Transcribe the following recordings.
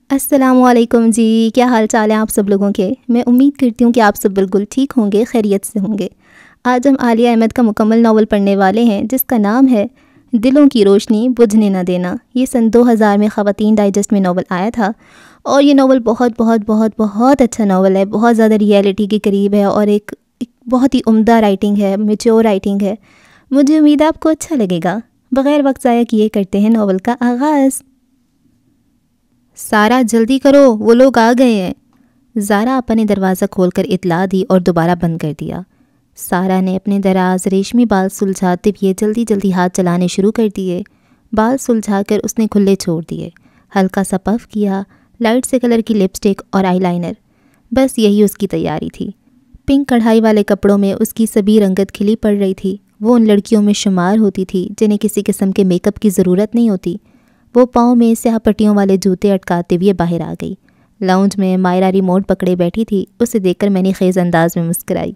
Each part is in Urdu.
السلام علیکم جی، کیا حال چال ہیں آپ سب لوگوں کے؟ میں امید کرتی ہوں کہ آپ سب بالکل ٹھیک ہوں گے، خیریت سے ہوں گے۔ آج ہم عالیہ احمد کا مکمل ناول پڑھنے والے ہیں جس کا نام ہے دلوں کی روشنی بجھنے نہ دینا۔ یہ سن 2000 میں خواتین ڈائجسٹ میں ناول آیا تھا اور یہ ناول بہت بہت بہت بہت اچھا ناول ہے، بہت زیادہ ریئلٹی کے قریب ہے اور ایک بہت ہی عمدہ رائٹنگ ہے، میچور رائٹنگ ہے۔ مجھے امید ہے آپ کو اچھا لگے گا۔ بغیر وقت ضائع کیے کرتے ہیں ناول کا آغاز۔ سارا جلدی کرو، وہ لوگ آ گئے ہیں۔ زارا آپا نے دروازہ کھول کر اطلاع دی اور دوبارہ بند کر دیا۔ سارا نے اپنے دراز ریشمی بال سلجھاتے ہوئے جلدی جلدی ہاتھ چلانے شروع کر دیے۔ بال سلجھا کر اس نے کھلے چھوڑ دیے، ہلکا سا پف کیا، لائٹ سے کلر کی لپسٹک اور آئی لائنر، بس یہی اس کی تیاری تھی۔ پنک کڑھائی والے کپڑوں میں اس کی سبھی رنگت کھلی پڑ رہی تھی۔ وہ ان لڑکیوں میں شمار ہوتی تھی جنہیں کسی قسم کے میک اپ کی ضرورت نہیں ہوتی۔ وہ پاؤں میں سیاہ پٹیوں والے جوتے اٹکاتے ہوئے باہر آ گئی۔ لاؤنج میں مائرہ ریموٹ پکڑے بیٹھی تھی، اسے دیکھ کر میں نے خیز انداز میں مسکرائی۔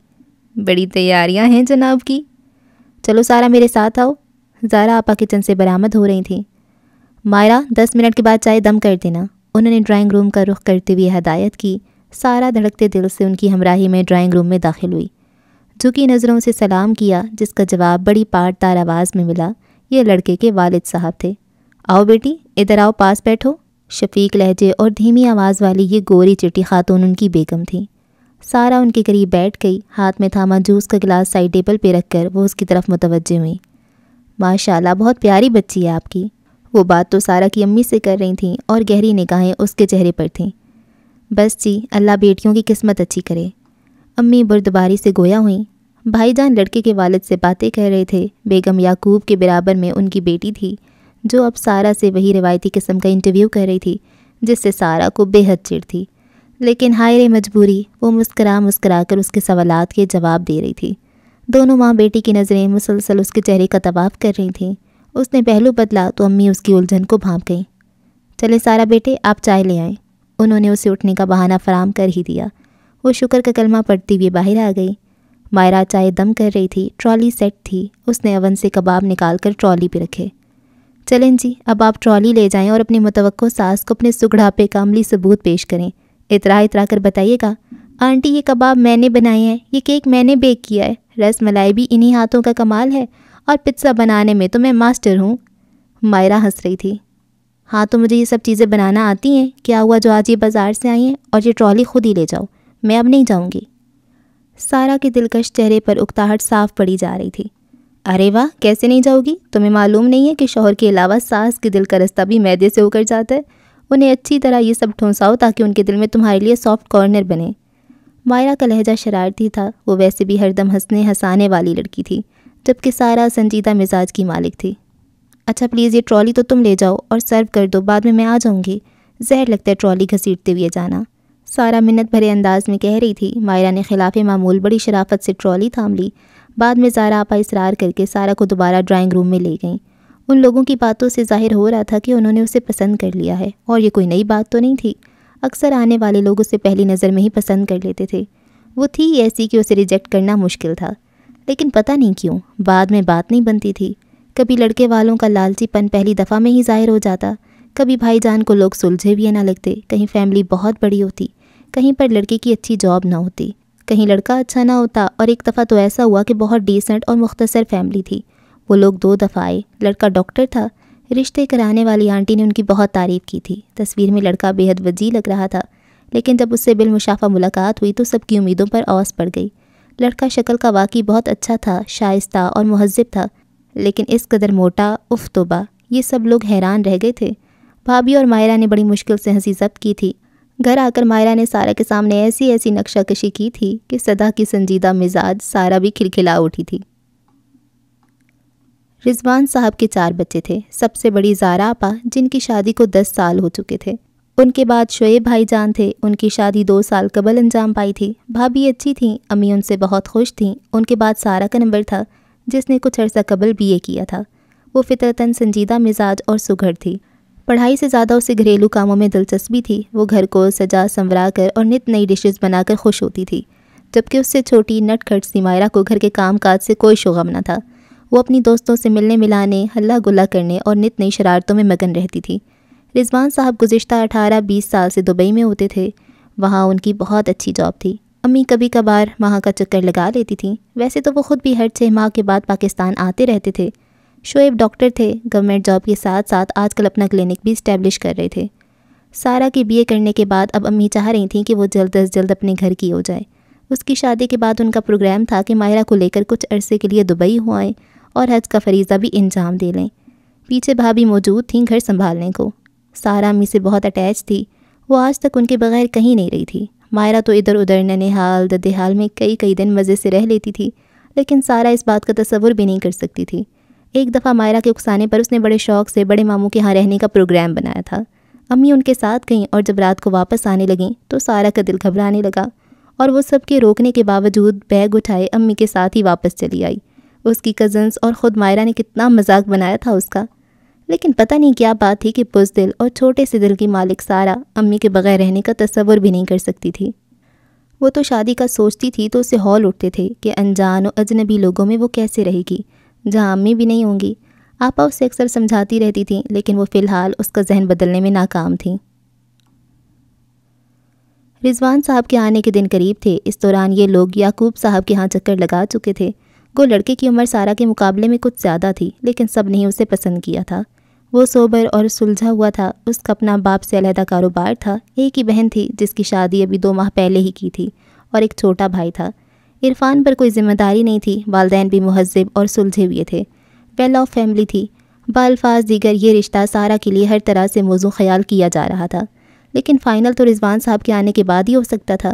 بڑی تیاریاں ہیں جناب کی، چلو سارا میرے ساتھ آؤ۔ زارا آپا کچن سے برآمد ہو رہی تھیں۔ مائرہ 10 منٹ کے بعد چائے دم کر دینا، انہوں نے ڈرائنگ روم کا رخ کرتے ہوئے ہدایت کی۔ سارا دھڑکتے دل سے ان کی ہمراہی میں ڈرائنگ روم میں داخل ہوئی، جھکی نظروں سے سلام کیا، جس کا جواب بڑی پاٹ دار آواز میں ملا۔ یہ لڑکے کے والد صاحب تھے۔ آؤ بیٹی، ادھر آؤ، پاس بیٹھو۔ شفیق لہجے اور دھیمی آواز والی یہ گوری چٹی خاتون ان کی بیگم تھی۔ سارا ان کے قریب بیٹھ گئی، ہاتھ میں تھاما جوس کا گلاس سائڈ ٹیبل پہ رکھ کر وہ اس کی طرف متوجہ ہوئی۔ ماشاءاللہ، بہت پیاری بچی ہے آپ کی۔ وہ بات تو سارا کی امی سے کر رہی تھیں اور گہری نگاہیں اس کے چہرے پر تھیں۔ بس جی، اللہ بیٹیوں کی قسمت اچھی کرے۔ امی بردباری سے گویا ہوئیں۔ بھائی جان لڑکے کے والد سے باتیں کر رہے تھے۔ بیگم یعقوب کے برابر میں ان کی بیٹی تھی جو اب سارا سے وہی روایتی قسم کا انٹرویو کر رہی تھی جس سے سارا کو بے حد چڑ تھی، لیکن ہائے مجبوری، وہ مسکرا کر اس کے سوالات کے جواب دے رہی تھی۔ دونوں ماں بیٹی کی نظریں مسلسل اس کے چہرے کا طواف کر رہی تھیں۔ اس نے پہلو بدلا تو امی اس کی الجھن کو بھانپ گئیں۔ چلے سارا بیٹے، آپ چائے لے آئیں۔ انہوں نے اسے اٹھنے کا بہانہ فراہم کر ہی دیا۔ وہ شکر کا کلمہ پڑھتی ہوئی باہر آ گئی۔ مائرہ چائے دم کر رہی تھی، ٹرالی سیٹ تھی، اس نے اوون سے کباب نکال کر ٹرالی پہ رکھے۔ چلیں جی، اب آپ ٹرالی لے جائیں اور اپنی متوقع ساس کو اپنے سگڑاپے کا عملی ثبوت پیش کریں۔ اترا کر بتائیے گا، آنٹی یہ کباب میں نے بنائے ہیں، یہ کیک میں نے بیک کیا ہے، رس ملائی بھی انہی ہاتھوں کا کمال ہے، اور پزا بنانے میں تو میں ماسٹر ہوں۔ مائرہ ہنس رہی تھی۔ ہاں تو مجھے یہ سب چیزیں بنانا آتی ہیں، کیا ہوا جو آج یہ بازار سے آئی ہیں، اور یہ ٹرالی خود ہی لے جاؤ، میں اب نہیں جاؤں گی۔ سارا کے دلکش چہرے پر اکتاہٹ صاف پڑی جا رہی تھی۔ ارے واہ، کیسے نہیں جاؤ گی؟ تمہیں معلوم نہیں ہے کہ شوہر کے علاوہ ساس کے دل کا رستہ بھی میدے سے ہو کر جاتا ہے؟ انہیں اچھی طرح یہ سب ٹھونساؤ تاکہ ان کے دل میں تمہارے لیے سافٹ کارنر بنے۔ مائرہ کا لہجہ شرارتی تھا، وہ ویسے بھی ہر دم ہنسنے ہنسانے والی لڑکی تھی، جبکہ سارا سنجیدہ مزاج کی مالک تھی۔ اچھا پلیز یہ ٹرالی تو تم لے جاؤ اور سرو کر دو، بعد میں آ جاؤں گی، زہر لگتا ہے ٹرالی گھسیٹتے ہوئے جانا۔ سارا منت بھرے انداز میں کہہ رہی تھی۔ مائرہ نے خلاف معمول بڑی شرافت سے ٹرالی تھام لی۔ بعد میں زارا آپا اصرار کر کے سارا کو دوبارہ ڈرائنگ روم میں لے گئیں۔ ان لوگوں کی باتوں سے ظاہر ہو رہا تھا کہ انہوں نے اسے پسند کر لیا ہے، اور یہ کوئی نئی بات تو نہیں تھی، اکثر آنے والے لوگ اسے پہلی نظر میں ہی پسند کر لیتے تھے۔ وہ تھی ایسی کہ اسے ریجیکٹ کرنا مشکل تھا، لیکن پتہ نہیں کیوں بعد میں بات نہیں بنتی تھی۔ کبھی لڑکے والوں کا لالچی پن پہلی دفعہ میں ہی ظاہر ہو جاتا، کبھی بھائی جان کو لوگ سلجھے بھی نہ لگتے، کہیں فیملی بہت بڑی ہوتی، کہیں پر لڑکے کی اچھی جاب نہ ہوتی، کہیں لڑکا اچھا نہ ہوتا، اور ایک دفعہ تو ایسا ہوا کہ بہت ڈیسنٹ اور مختصر فیملی تھی۔ وہ لوگ 2 دفعہ آئے، لڑکا ڈاکٹر تھا، رشتے کرانے والی آنٹی نے ان کی بہت تعریف کی تھی، تصویر میں لڑکا بے حد وجیح لگ رہا تھا، لیکن جب اس سے بالمشافہ ملاقات ہوئی تو سب کی امیدوں پر اوس پڑ گئی۔ لڑکا شکل کا واقعی بہت اچھا تھا، شائستہ اور مہذب تھا، لیکن اس قدر موٹا، اف توبہ، یہ سب لوگ حیران رہ گئے تھے۔ بھابھی اور مائرہ نے بڑی مشکل سے ہنسی ضبط کی تھی۔ گھر آ کر مائرہ نے سارا کے سامنے ایسی نقشہ کشی کی تھی کہ سدا کی سنجیدہ مزاج سارا بھی کھلکھلا اٹھی تھی۔ رضوان صاحب کے 4 بچے تھے، سب سے بڑی زارا آپا جن کی شادی کو 10 سال ہو چکے تھے۔ ان کے بعد شعیب بھائی جان تھے، ان کی شادی 2 سال قبل انجام پائی تھی۔ بھابھی اچھی تھیں، امی ان سے بہت خوش تھیں۔ ان کے بعد سارا کا نمبر تھا جس نے کچھ عرصہ قبل BA کیا تھا۔ وہ فطرتاً سنجیدہ مزاج اور سگھڑ تھی، پڑھائی سے زیادہ اسے گھریلو کاموں میں دلچسپی تھی۔ وہ گھر کو سجا سنورا کر اور نت نئی ڈشز بنا کر خوش ہوتی تھی، جبکہ اس سے چھوٹی نٹ کھٹ سی مائرہ کو گھر کے کام کاج سے کوئی شغم نہ تھا۔ وہ اپنی دوستوں سے ملنے ملانے، ہلا گلا کرنے اور نت نئی شرارتوں میں مگن رہتی تھی۔ رضوان صاحب گزشتہ 18-20 سال سے دبئی میں ہوتے تھے۔ وہاں ان کی بہت اچھی جاب تھی۔ امی کبھی کبھار وہاں کا چکر لگا لیتی تھیں۔ ویسے تو وہ خود بھی ہر 6 ماہ کے بعد پاکستان آتے رہتے تھے۔ شعیب ڈاکٹر تھے، گورنمنٹ جاب کے ساتھ ساتھ آج کل اپنا کلینک بھی اسٹیبلش کر رہے تھے۔ سارا کی BA کرنے کے بعد اب امی چاہ رہی تھیں کہ وہ جلد از جلد اپنے گھر کی ہو جائے۔ اس کی شادی کے بعد ان کا پروگرام تھا کہ ماہرہ کو لے کر کچھ عرصے کے لیے دبئی ہو آئیں اور حج کا فریضہ بھی انجام دے لیں۔ پیچھے بھابھی موجود تھیں گھر سنبھالنے کو۔ سارا امی سے بہت اٹیچ تھی، وہ آج تک ان کے بغیر کہیں نہیں رہی تھی۔ ماہرہ تو ادھر ادھر ننہال ددھیال میں کئی دن مزے سے رہ لیتی تھی، لیکن سارا اس بات کا تصور بھی نہیں کر سکتی تھی۔ ایک دفعہ ماہرہ کے اکسانے پر اس نے بڑے شوق سے بڑے ماموں کے ہاں رہنے کا پروگرام بنایا تھا۔ امی ان کے ساتھ گئیں اور جب رات کو واپس آنے لگیں تو سارا کا دل گھبرانے لگا اور وہ سب کے روکنے کے باوجود بیگ اٹھائے امی کے ساتھ ہی واپس چلی آئی۔ اس کی کزنز اور خود ماہرہ نے کتنا مذاق بنایا تھا اس کا، لیکن پتہ نہیں کیا بات تھی کہ بزدل اور چھوٹے سے دل کی مالک سارا امی کے بغیر رہنے کا تصور بھی نہیں کر سکتی تھی۔ وہ تو شادی کا سوچتی تھی تو اسے ہول اٹھتے تھے کہ انجان و اجنبی لوگوں میں وہ کیسے رہے گی جہاں امی بھی نہیں ہوں گی۔ آپا اسے اکثر سمجھاتی رہتی تھیں، لیکن وہ فی الحال اس کا ذہن بدلنے میں ناکام تھیں۔ رضوان صاحب کے آنے کے دن قریب تھے۔ اس دوران یہ لوگ یعقوب صاحب کے ہاں چکر لگا چکے تھے۔ وہ لڑکے کی عمر سارا کے مقابلے میں کچھ زیادہ تھی، لیکن سب نے اسے پسند کیا تھا۔ وہ سوبر اور سلجھا ہوا تھا۔ اس کا اپنا باپ سے علیحدہ کاروبار تھا۔ ایک ہی بہن تھی جس کی شادی ابھی 2 ماہ پہلے ہی کی تھی، اور ایک چھوٹا بھائی تھا۔ عرفان پر کوئی ذمہ داری نہیں تھی۔ والدین بھی مہذب اور سلجھے ہوئے تھے۔ ویل آف فیملی تھی۔ بالفاظ دیگر یہ رشتہ سارا کے لیے ہر طرح سے موزوں خیال کیا جا رہا تھا، لیکن فائنل تو رضوان صاحب کے آنے کے بعد ہی ہو سکتا تھا۔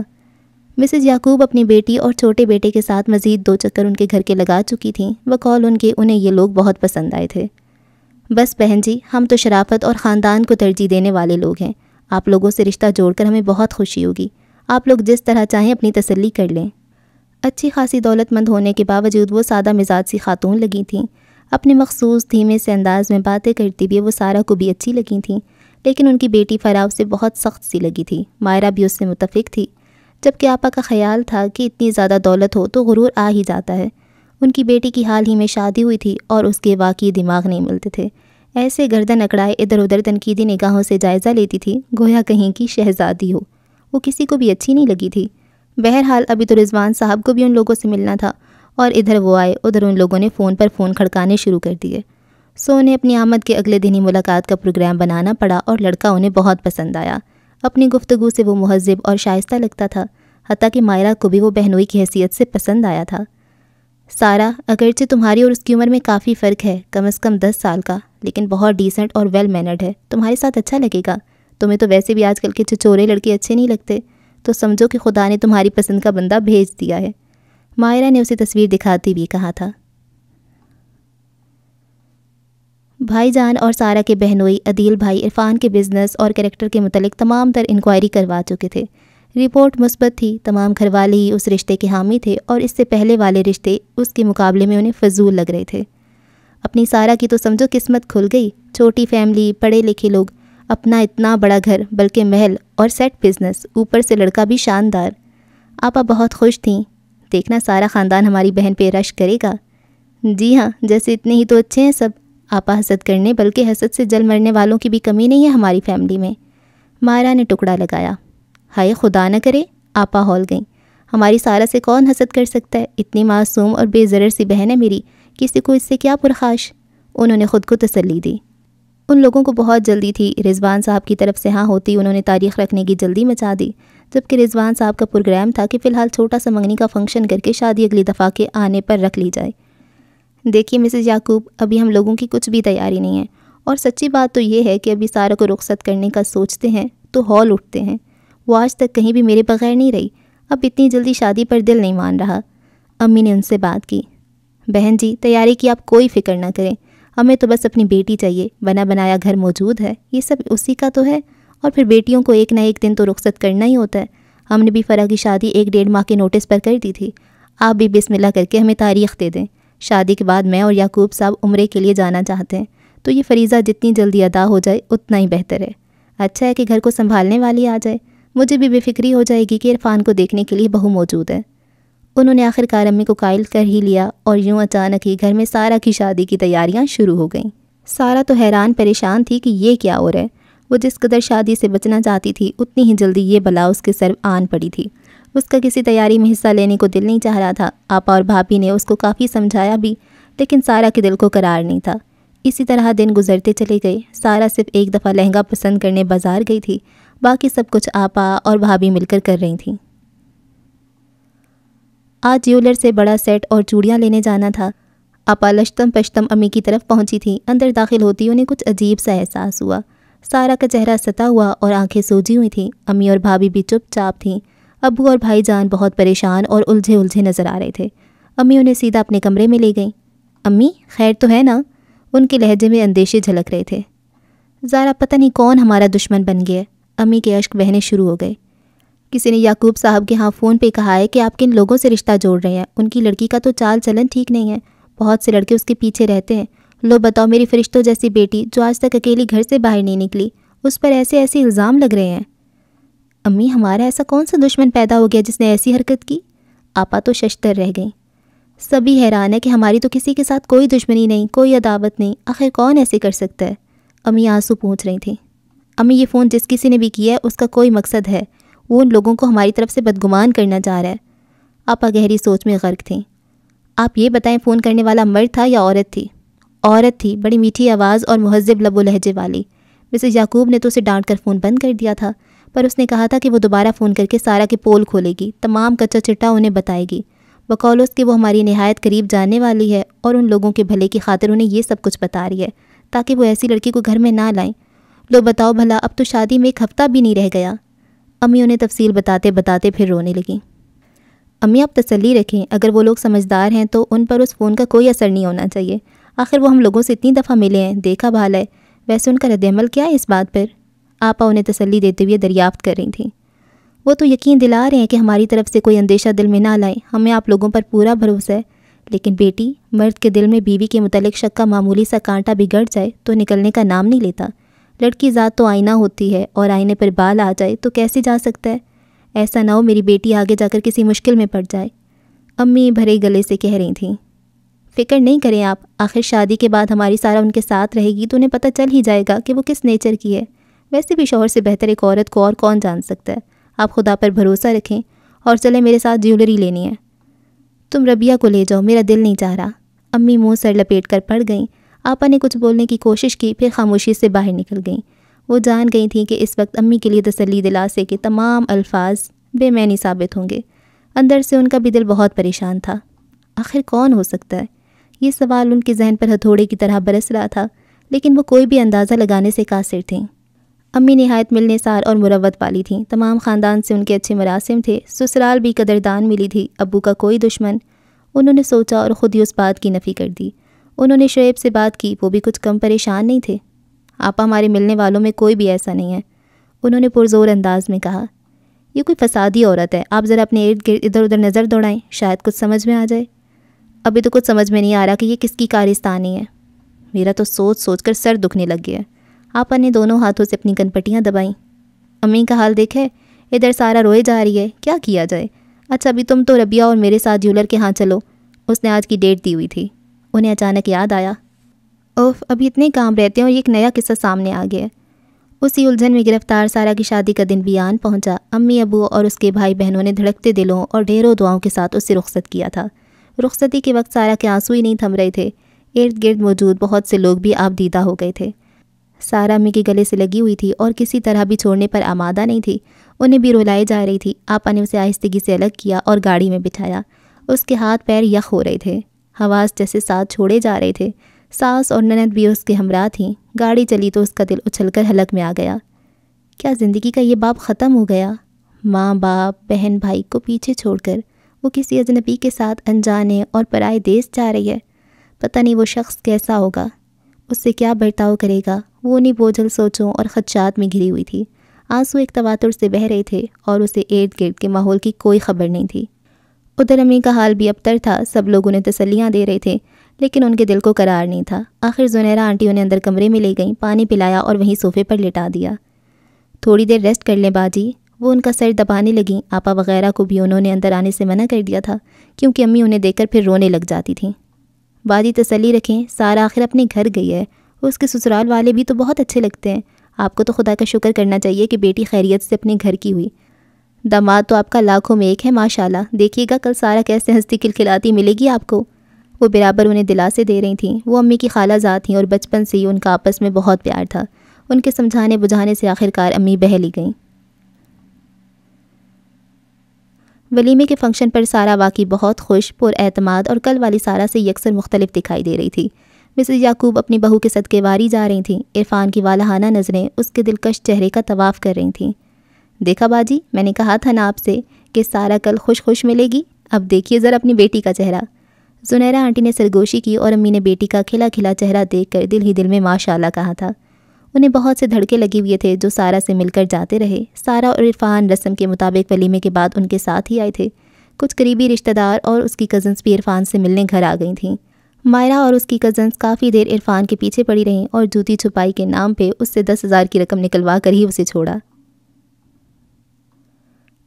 مسز یعقوب اپنی بیٹی اور چھوٹے بیٹے کے ساتھ مزید 2 چکر ان کے گھر کے لگا چکی تھیں۔ بقول ان کے انہیں یہ لوگ بہت پسند آئے تھے۔ بس بہن جی، ہم تو شرافت اور خاندان کو ترجیح دینے والے لوگ ہیں۔ آپ لوگوں سے رشتہ جوڑ کر ہمیں بہت خوشی ہوگی۔ آپ لوگ جس طرح چاہیں اپنی تسلی کر لیں۔ اچھی خاصی دولت مند ہونے کے باوجود وہ سادہ مزاج سی خاتون لگی تھیں۔ اپنے مخصوص دھیمے سے انداز میں باتیں کرتی بھی وہ سارا کو بھی اچھی لگی تھیں، لیکن ان کی بیٹی فراو سے بہت سخت سی لگی تھی۔ ماہرہ بھی اس سے متفق تھی، جبکہ آپا کا خیال تھا کہ اتنی زیادہ دولت ہو تو غرور آ ہی جاتا ہے۔ ان کی بیٹی کی حال ہی میں شادی ہوئی تھی اور اس کے واقعی دماغ نہیں ملتے تھے۔ ایسے گردن اکڑائے ادھر ادھر تنقیدی نگاہوں سے جائزہ لیتی تھی، گویا کہیں کی شہزادی ہو۔ وہ کسی کو بھی اچھی نہیں لگی تھی۔ بہرحال ابھی تو رضوان صاحب کو بھی ان لوگوں سے ملنا تھا، اور ادھر وہ آئے ادھر ان لوگوں نے فون پر فون کھڑکانے شروع کر دیے۔ انہیں اپنی آمد کے اگلے دن ہی ملاقات کا پروگرام بنانا پڑا اور لڑکا انہیں بہت پسند آیا۔ اپنی گفتگو سے وہ مہذب اور شائستہ لگتا تھا، حتیٰ کہ ماہرہ کو بھی وہ بہنوئی کی حیثیت سے پسند آیا تھا۔ سارا، اگرچہ تمہاری اور اس کی عمر میں کافی فرق ہے، کم از کم 10 سال کا، لیکن بہت ڈیسنٹ اور ویل مینرڈ ہے، تمہارے ساتھ اچھا لگے گا۔ تمہیں تو ویسے بھی آج کل کے چچورے لڑکے اچھے نہیں لگتے، تو سمجھو کہ خدا نے تمہاری پسند کا بندہ بھیج دیا ہے۔ ماہرہ نے اسے تصویر دکھاتی بھی کہا تھا۔ بھائی جان اور سارا کے بہنوئی عدیل بھائی عرفان کے بزنس اور کریکٹر کے متعلق تمام تر انکوائری کروا چکے تھے۔ رپورٹ مثبت تھی۔ تمام گھر والے ہی اس رشتے کے حامی تھے، اور اس سے پہلے والے رشتے اس کے مقابلے میں انہیں فضول لگ رہے تھے۔ اپنی سارا کی تو سمجھو قسمت کھل گئی۔ چھوٹی فیملی، پڑھے لکھے لوگ، اپنا اتنا بڑا گھر، بلکہ محل اور سیٹ بزنس، اوپر سے لڑکا بھی شاندار۔ آپا بہت خوش تھیں۔ دیکھنا سارا خاندان ہماری بہن پہ رش کرے گا۔ جی ہاں، جیسے اتنے ہی تو اچھے ہیں سب۔ آپا حسد کرنے بلکہ حسد سے جل مرنے والوں کی بھی کمی نہیں ہے ہماری فیملی میں۔ ماہرہ نے ٹکڑا لگایا۔ ہائے خدا نہ کرے، آپا ہول گئیں۔ ہماری سارا سے کون حسد کر سکتا ہے؟ اتنی معصوم اور بے ضرر سی بہن ہے میری، کسی کو اس سے کیا پرخاش؟ انہوں نے خود کو تسلی دی۔ ان لوگوں کو بہت جلدی تھی۔ رضوان صاحب کی طرف سے ہاں ہوتی انہوں نے تاریخ رکھنے کی جلدی مچا دی، جبکہ رضوان صاحب کا پروگرام تھا کہ فی الحال چھوٹا سا منگنی کا فنکشن کر کے شادی اگلی دفعہ کے آنے پر رکھ لی جائے۔ دیکھیے مسز یعقوب، ابھی ہم لوگوں کی کچھ بھی تیاری نہیں ہے، اور سچی بات تو یہ ہے کہ ابھی سارا کو رخصت کرنے کا سوچتے ہیں تو ہول اٹھتے ہیں۔ وہ آج تک کہیں بھی میرے بغیر نہیں رہی، اب اتنی جلدی شادی پر دل نہیں مان رہا۔ امی نے ان سے بات کی۔ بہن جی، تیاری کی آپ کوئی فکر نہ کریں، ہمیں تو بس اپنی بیٹی چاہیے، بنا بنایا گھر موجود ہے، یہ سب اسی کا تو ہے، اور پھر بیٹیوں کو ایک نہ ایک دن تو رخصت کرنا ہی ہوتا ہے۔ ہم نے بھی فرح کی شادی 1-1.5 ماہ کے نوٹس پر کر دی تھی۔ آپ بھی بسم اللہ کر کے ہمیں تاریخ دے دیں۔ شادی کے بعد میں اور یعقوب صاحب عمرے کے لیے جانا چاہتے ہیں، تو یہ فریضہ جتنی جلدی ادا ہو جائے اتنا ہی بہتر ہے۔ اچھا ہے کہ گھر کو سنبھالنے والی آ جائے، مجھے بھی بے فکری ہو جائے گی کہ عرفان کو دیکھنے کے لیے بہو موجود ہے۔ انہوں نے آخر کار امی کو قائل کر ہی لیا، اور یوں اچانک ہی گھر میں سارا کی شادی کی تیاریاں شروع ہو گئیں۔ سارا تو حیران پریشان تھی کہ یہ کیا ہو رہا ہے۔ وہ جس قدر شادی سے بچنا چاہتی تھی اتنی ہی جلدی یہ بلا اس کے سر آن پڑی تھی۔ اس کا کسی تیاری میں حصہ لینے کو دل نہیں چاہ رہا تھا۔ آپا اور بھابھی نے اس کو کافی سمجھایا بھی، لیکن سارا کے دل کو قرار نہیں تھا۔ اسی طرح دن گزرتے چلے گئے۔ سارا صرف ایک دفعہ لہنگا پسند کرنے بازار گئی تھی، باقی سب کچھ آپا اور بھابھی مل کر رہی تھیں۔ آج جیولر سے بڑا سیٹ اور چوڑیاں لینے جانا تھا۔ آپا لشتم پشتم امی کی طرف پہنچی تھی۔ اندر داخل ہوتی انہیں کچھ عجیب سا احساس ہوا۔ سارا کا چہرہ ستا ہوا اور آنکھیں سوجی ہوئی تھیں۔ امی اور بھابھی بھی چپ چاپ تھیں۔ ابو اور بھائی جان بہت پریشان اور الجھے نظر آ رہے تھے۔ امی انہیں سیدھا اپنے کمرے میں لے گئیں۔ امی خیر تو ہے نا؟ ان کے لہجے میں اندیشے جھلک رہے تھے۔ زارا پتہ نہیں کون ہمارا دشمن بن گیا ہے۔ امی کے اشک بہنے شروع ہو گئے۔ کسی نے یعقوب صاحب کے ہاں فون پہ کہا ہے کہ آپ کن لوگوں سے رشتہ جوڑ رہے ہیں، ان کی لڑکی کا تو چال چلن ٹھیک نہیں ہے، بہت سے لڑکے اس کے پیچھے رہتے ہیں۔ لو بتاؤ، میری فرشتوں جیسی بیٹی جو آج تک اکیلی گھر سے باہر نہیں نکلی، اس پر ایسے الزام لگ رہے ہیں۔ امی ہمارا ایسا کون سا دشمن پیدا ہو گیا جس نے ایسی حرکت کی؟ آپا تو ششدر رہ گئیں۔ سبھی حیران ہے کہ ہماری تو کسی کے ساتھ کوئی دشمنی نہیں، کوئی عداوت نہیں، آخر کون ایسے کر سکتا ہے؟ امی آنسو پوچھ رہی تھیں۔ امی یہ فون جس کسی نے بھی کیا ہے اس کا کوئی مقصد ہے، وہ ان لوگوں کو ہماری طرف سے بدگمان کرنا چاہ رہا ہے۔ آپا گہری سوچ میں غرق تھیں۔ آپ یہ بتائیں فون کرنے والا مرد تھا یا عورت تھی؟ عورت تھی، بڑی میٹھی آواز اور مہذب لب و لہجے والی۔ مسز یعقوب نے تو اسے ڈانٹ کر فون بند کر دیا تھا، پر اس نے کہا تھا کہ وہ دوبارہ فون کر کے سارا کے پول کھولے گی، تمام کچا چٹا انہیں بتائے گی، بقول اس کہ وہ ہماری نہایت قریب جاننے والی ہے اور ان لوگوں کے بھلے کی خاطر انہیں یہ سب کچھ بتا رہی ہے تاکہ وہ ایسی لڑکی کو گھر میں نہ لائیں۔ لو بتاؤ بھلا، اب تو شادی میں ایک ہفتہ بھی نہیں رہ گیا۔ امی انہیں تفصیل بتاتے بتاتے پھر رونے لگیں۔ امی آپ تسلی رکھیں، اگر وہ لوگ سمجھدار ہیں تو ان پر اس فون کا کوئی اثر نہیں ہونا چاہیے، آخر وہ ہم لوگوں سے اتنی دفعہ ملے ہیں، دیکھا بھال ہے، ویسے ان کا رد عمل کیا ہے اس بات پر؟ آپا انہیں تسلی دیتے ہوئے دریافت کر رہی تھیں۔ وہ تو یقین دلا رہے ہیں کہ ہماری طرف سے کوئی اندیشہ دل میں نہ لائیں، ہمیں آپ لوگوں پر پورا بھروسہ ہے، لیکن بیٹی، مرد کے دل میں بیوی کے متعلق شک کا معمولی سا کانٹا بھی گڑ جائے تو نکلنے کا نام نہیں لیتا۔ لڑکی ذات تو آئینہ ہوتی ہے، اور آئینے پر بال آ جائے تو کیسے جا سکتا ہے؟ ایسا نہ ہو میری بیٹی آگے جا کر کسی مشکل میں پڑ جائے۔ امی بھرے گلے سے کہہ رہی تھیں۔ فکر نہیں کریں آپ، آخر شادی کے بعد ہماری سارا ان کے ساتھ رہے گی تو انہیں پتہ چل ہی جائے گا کہ وہ کس نیچر کی ہے۔ ویسے بھی شوہر سے بہتر ایک عورت کو اور کون جان سکتا ہے۔ آپ خدا پر بھروسہ رکھیں اور چلیں میرے ساتھ جیولری لینی ہے۔ تم ربیہ کو لے جاؤ، میرا دل نہیں چاہ رہا۔ امی منہ سر لپیٹ کر پڑ گئیں۔ آپا نے کچھ بولنے کی کوشش کی، پھر خاموشی سے باہر نکل گئیں۔ وہ جان گئی تھیں کہ اس وقت امی کے لیے تسلی دلاسے کے تمام الفاظ بے معنی ثابت ہوں گے۔ اندر سے ان کا بھی دل بہت پریشان تھا۔ آخر کون ہو سکتا ہے؟ یہ سوال ان کے ذہن پر ہتھوڑے کی طرح برس رہا تھا، لیکن وہ کوئی بھی اندازہ لگانے سے قاصر تھیں۔ امی نہایت ملنے سار اور مروت والی تھیں، تمام خاندان سے ان کے اچھے مراسم تھے، سسرال بھی قدردان ملی تھی، ابو کا کوئی دشمن۔ انہوں نے سوچا اور خود ہی اس بات کی نفی کر دی۔ انہوں نے شعیب سے بات کی، وہ بھی کچھ کم پریشان نہیں تھے۔ آپا ہمارے ملنے والوں میں کوئی بھی ایسا نہیں ہے، انہوں نے پرزور انداز میں کہا۔ یہ کوئی فسادی عورت ہے، آپ ذرا اپنے ارد گرد ادھر ادھر نظر دوڑائیں، شاید کچھ سمجھ میں آ جائے۔ ابھی تو کچھ سمجھ میں نہیں آ رہا کہ یہ کس کی کارستانی ہے۔ میرا تو سوچ سوچ کر سر دکھنے لگ گیا۔ آپا نے دونوں ہاتھوں سے اپنی کنپٹیاں دبائیں۔ امی کا حال دیکھے، ادھر سارا روئے جا رہی ہے، کیا کیا جائے؟ اچھا ابھی تم تو ربیہ اور میرے ساتھ جیولر کے ہاں چلو، اس نے آج کی ڈیٹ دی ہوئی تھی۔ انہیں اچانک یاد آیا، اوف ابھی اتنے کام رہتے ہیں اور ایک نیا قصہ سامنے آ گیا ہے۔ اسی الجھن میں گرفتار سارا کی شادی کا دن بھی آن پہنچا۔ امی ابو اور اس کے بھائی بہنوں نے دھڑکتے دلوں اور ڈھیروں دعاؤں کے ساتھ اسے رخصت کیا تھا۔ رخصتی کے وقت سارا کے آنسو ہی نہیں تھم رہے تھے، ارد گرد موجود بہت سے لوگ بھی آپ دیدہ ہو گئے تھے۔ سارا امی کے گلے سے لگی ہوئی تھی اور کسی طرح بھی چھوڑنے پر آمادہ نہیں تھی، انہیں بھی رلائے جا رہی تھی۔ آپا نے اسے آہستگی سے الگ کیا اور گاڑی میں بٹھایا۔ اس کے ہاتھ پیر یخ ہو رہے تھے، حواس جیسے ساتھ چھوڑے جا رہے تھے۔ ساس اور نند بھی اس کے ہمراہ تھیں۔ گاڑی چلی تو اس کا دل اچھل کر حلق میں آ گیا۔ کیا زندگی کا یہ باب ختم ہو گیا؟ ماں باپ بہن بھائی کو پیچھے چھوڑ کر وہ کسی اجنبی کے ساتھ انجانے اور پرائے دیس جا رہی ہے۔ پتہ نہیں وہ شخص کیسا ہوگا، اس سے کیا برتاؤ کرے گا۔ وہ انہیں بوجھل سوچوں اور خدشات میں گھری ہوئی تھی۔ آنسو ایک تواتر سے بہہ رہے تھے اور اسے ارد گرد کے ماحول کی کوئی خبر نہیں تھی۔ ادھر امی کا حال بھی ابتر تھا، سب لوگ انہیں تسلیاں دے رہے تھے، لیکن ان کے دل کو قرار نہیں تھا۔ آخر زنیرہ آنٹی انہیں اندر کمرے میں لے گئیں، پانی پلایا اور وہیں صوفے پر لٹا دیا۔ تھوڑی دیر ریسٹ کر لیں باجی، وہ ان کا سر دبانے لگیں۔ آپا وغیرہ کو بھی انہوں نے اندر آنے سے منع کر دیا تھا، کیونکہ امی انہیں دیکھ کر پھر رونے لگ جاتی تھیں۔ باجی تسلی رکھیں، سارا آخر اپنے گھر گئی ہے، اس کے سسرال والے بھی تو بہت اچھے لگتے ہیں، آپ کو تو خدا کا شکر کرنا چاہیے کہ بیٹی خیریت سے اپنے گھر کی ہوئی۔ داماد تو آپ کا لاکھوں میں ایک ہے ماشاءاللہ، دیکھیے گا کل سارا کیسے ہنستی کھلکھلاتی ملے گی آپ کو۔ وہ برابر انہیں دلاسے دے رہی تھیں۔ وہ امی کی خالہ زاد تھیں اور بچپن سے ہی ان کا آپس میں بہت پیار تھا۔ ان کے سمجھانے بجھانے سے آخرکار امی بہل ہی گئیں۔ ولیمے کے فنکشن پر سارا واقعی بہت خوش، پر اعتماد اور کل والی سارا سے یکسر مختلف دکھائی دے رہی تھی۔ مسز یعقوب اپنی بہو کے صدقے واری جا رہی تھیں۔ عرفان کی والہانہ نظریں اس کے دلکش چہرے کا طواف کر رہی تھیں۔ دیکھا باجی، میں نے کہا تھا نا آپ سے کہ سارا کل خوش خوش ملے گی، اب دیکھیے ذرا اپنی بیٹی کا چہرہ۔ زنیرہ آنٹی نے سرگوشی کی اور امی نے بیٹی کا کھلا کھلا چہرہ دیکھ کر دل ہی دل میں ماشاءاللہ کہا تھا۔ انہیں بہت سے دھڑکے لگے ہوئے تھے جو سارا سے مل کر جاتے رہے۔ سارا اور عرفان رسم کے مطابق ولیمے کے بعد ان کے ساتھ ہی آئے تھے۔ کچھ قریبی رشتہ دار اور اس کی کزنس بھی عرفان سے ملنے گھر آ گئی تھیں۔ مائرہ اور اس کی کزنس کافی دیر عرفان کے پیچھے پڑی رہیں اور جوتی چھپائی کے نام پہ اس سے 10,000 کی رقم نکلوا کر ہی اسے چھوڑا۔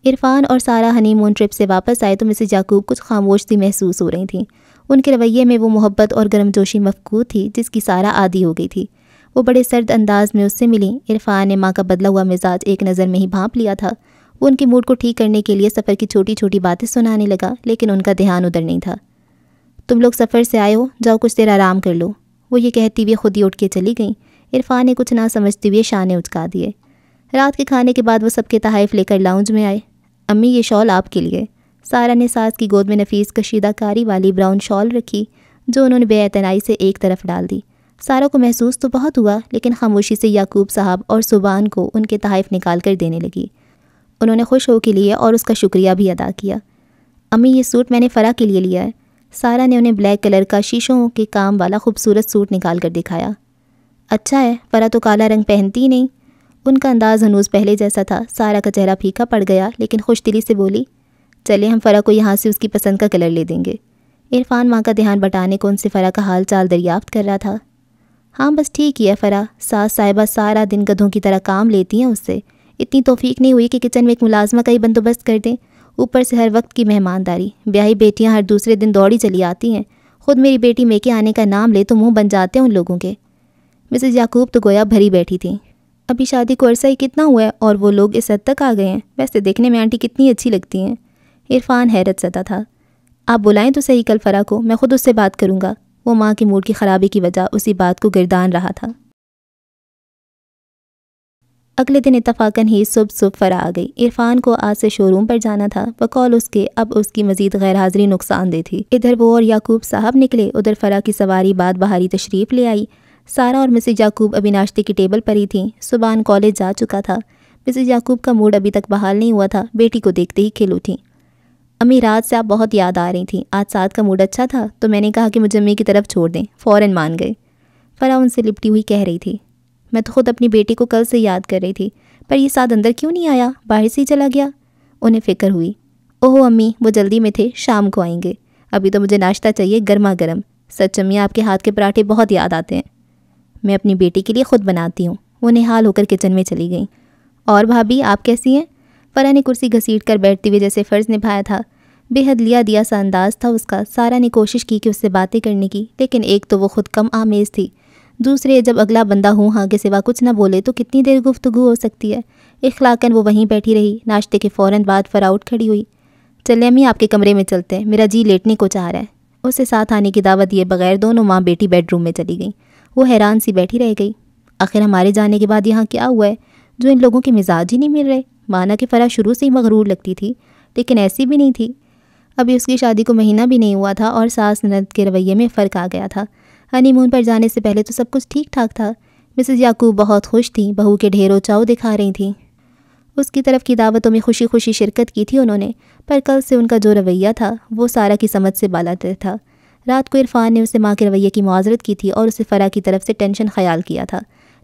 عرفان اور سارا ہنی مون ٹرپ سے واپس آئے تو مسز یعقوب کچھ خاموش سی محسوس ہو رہی تھیں۔ ان کے رویے میں وہ محبت اور گرم جوشی مفقود تھی جس کی سارا عادی ہو گئی تھی۔ وہ بڑے سرد انداز میں اس سے ملیں۔ عرفان نے ماں کا بدلا ہوا مزاج ایک نظر میں ہی بھانپ لیا تھا۔ وہ ان کے موڈ کو ٹھیک کرنے کے لیے سفر کی چھوٹی چھوٹی باتیں سنانے لگا، لیکن ان کا دھیان ادھر نہیں تھا۔ تم لوگ سفر سے آئے ہو، جاؤ کچھ دیر آرام کر لو، وہ یہ کہتی ہوئے خود ہی اٹھ کے چلی گئیں۔ عرفان نے کچھ نہ سمجھتے ہوئے شانے اچکا دیے۔ رات کے کھانے کے بعد وہ سب کے تحائف لے کر لاؤنج میں آئے۔ امی یہ شال آپ کے لیے۔ سارا نے ساس کی گود میں نفیس کشیدہ کاری والی براؤن شال رکھی جو انہوں نے بے اعتنائی سے ایک طرف ڈال دی۔ سارا کو محسوس تو بہت ہوا، لیکن خاموشی سے یعقوب صاحب اور سبحان کو ان کے تحائف نکال کر دینے لگی۔ انہوں نے خوش ہو کے لیے اور اس کا شکریہ بھی ادا کیا۔ امی یہ سوٹ میں نے فرح کے لیے لیا ہے۔ سارا نے انہیں بلیک کلر کا شیشوں کے کام والا خوبصورت سوٹ نکال کر دکھایا۔ اچھا ہے، فرح تو کالا رنگ پہنتی ہی نہیں۔ ان کا انداز ہنوز پہلے جیسا تھا۔ سارا کا چہرہ پھیکا پڑ گیا، لیکن خوش دلی سے بولی، چلے ہم فرح کو یہاں سے اس کی پسند کا کلر لے دیں گے۔ عرفان ماں کا دھیان بٹانے کو ان سے فرح کا حال چال دریافت کر رہا تھا۔ ہاں بس ٹھیک ہی ہے فرح، ساس صاحبہ سارا دن گدھوں کی طرح کام لیتی ہیں اس سے، اتنی توفیق نہیں ہوئی کہ کچن میں ایک ملازمہ کا ہی بندوبست کر دیں، اوپر سے ہر وقت کی مہمانداری۔ بیاہی بیٹیاں ہر دوسرے دن دوڑی چلی آتی ہیں، خود میری بیٹی میکے آنے کا نام لے تو منہ بن جاتے ہیں ان لوگوں کے۔ مسز یعقوب تو گویا بھری بیٹھی تھیں۔ ابھی شادی کو عرصہ ہی کتنا ہوا ہے اور وہ لوگ اس حد تک آ گئے ہیں، ویسے دیکھنے میں آنٹی کتنی اچھی لگتی ہیں۔ عرفان حیرت زدہ تھا۔ آپ بلائیں تو صحیح کل فرح کو، میں خود اس سے بات کروں گا۔ وہ ماں کی موڈ کی خرابی کی وجہ اسی بات کو گردان رہا تھا۔ اگلے دن اتفاقاً ہی صبح فرح آ گئی۔ عرفان کو آج سے شو روم پر جانا تھا، بقول اس کے اب اس کی مزید غیر حاضری نقصان دہ تھی۔ ادھر وہ اور یعقوب صاحب نکلے، ادھر فرح کی سواری بعد بہاری تشریف لے آئی۔ سارا اور مسز یعقوب ابھی ناشتے کی ٹیبل پر ہی تھیں۔ سبحان کالج جا چکا تھا۔ مسز یعقوب کا موڈ ابھی تک بحال نہیں ہوا تھا، بیٹی کو دیکھتے ہی کھل اٹھی۔ امی رات سے آپ بہت یاد آ رہی تھیں، آج ساتھ کا موڈ اچھا تھا تو میں نے کہا کہ مجھے امی کی طرف چھوڑ دیں، فوراً مان گئے۔ فرح ان سے لپٹی ہوئی کہہ رہی تھی، میں تو خود اپنی بیٹی کو کل سے یاد کر رہی تھی، پر یہ ساتھ اندر کیوں نہیں آیا، باہر سے ہی چلا گیا۔ انہیں فکر ہوئی، اوہو امی وہ جلدی میں تھے، شام کو آئیں گے، ابھی تو مجھے ناشتہ چاہیے گرما گرم۔ سچ امی آپ کے ہاتھ کے پراٹھے بہت یاد آتے ہیں، میں اپنی بیٹی کے لیے خود بناتی ہوں۔ وہ نہال ہو کر کچن میں چلی گئیں۔ اور بھابھی آپ کیسی ہیں؟ فرح نے کرسی گھسیٹ کر بیٹھتے ہوئے جیسے فرض نبھایا تھا، بے حد لیا دیا سا انداز تھا اس کا۔ سارا نے کوشش کی کہ اس سے باتیں کرنے کی، لیکن ایک تو وہ خود کم آمیز تھی، دوسرے جب اگلا بندہ ہوں ہاں کے سوا کچھ نہ بولے تو کتنی دیر گفتگو ہو سکتی ہے۔ اخلاقاً وہ وہیں بیٹھی رہی۔ ناشتے کے فوراً بعد فرح اٹھ کھڑی ہوئی، چلے امی آپ کے کمرے میں چلتے ہیں، میرا جی لیٹنے کو چاہ رہا ہے۔ اسے ساتھ آنے کی دعوت دیے بغیر دونوں ماں بیٹی بیڈ روم میں چلی گئیں۔ وہ حیران سی بیٹھی رہ گئی، آخر ہمارے جانے کے بعد یہاں کیا ہوا ہے جو ان لوگوں کے مزاج ہی نہیں مل رہے؟ مانا کہ فرح شروع سے ہی مغرور لگتی تھی، لیکن ایسی بھی نہیں تھی۔ ابھی اس کی شادی کو مہینہ بھی نہیں ہوا تھا اور ساس نند کے رویے میں فرق آ گیا تھا۔ ہنی مون پر جانے سے پہلے تو سب کچھ ٹھیک ٹھاک تھا۔ مسز یعقوب بہت خوش تھیں، بہو کے ڈھیروں چاؤ دکھا رہی تھیں۔ اس کی طرف کی دعوتوں میں خوشی خوشی شرکت کی تھی انہوں نے، پر کل سے ان کا جو رویہ تھا وہ سارا کی سمجھ سے بالاتر تھا۔ رات کو عرفان نے اسے ماں کے رویے کی معذرت کی تھی اور اسے فرح کی طرف سے ٹینشن خیال کیا تھا،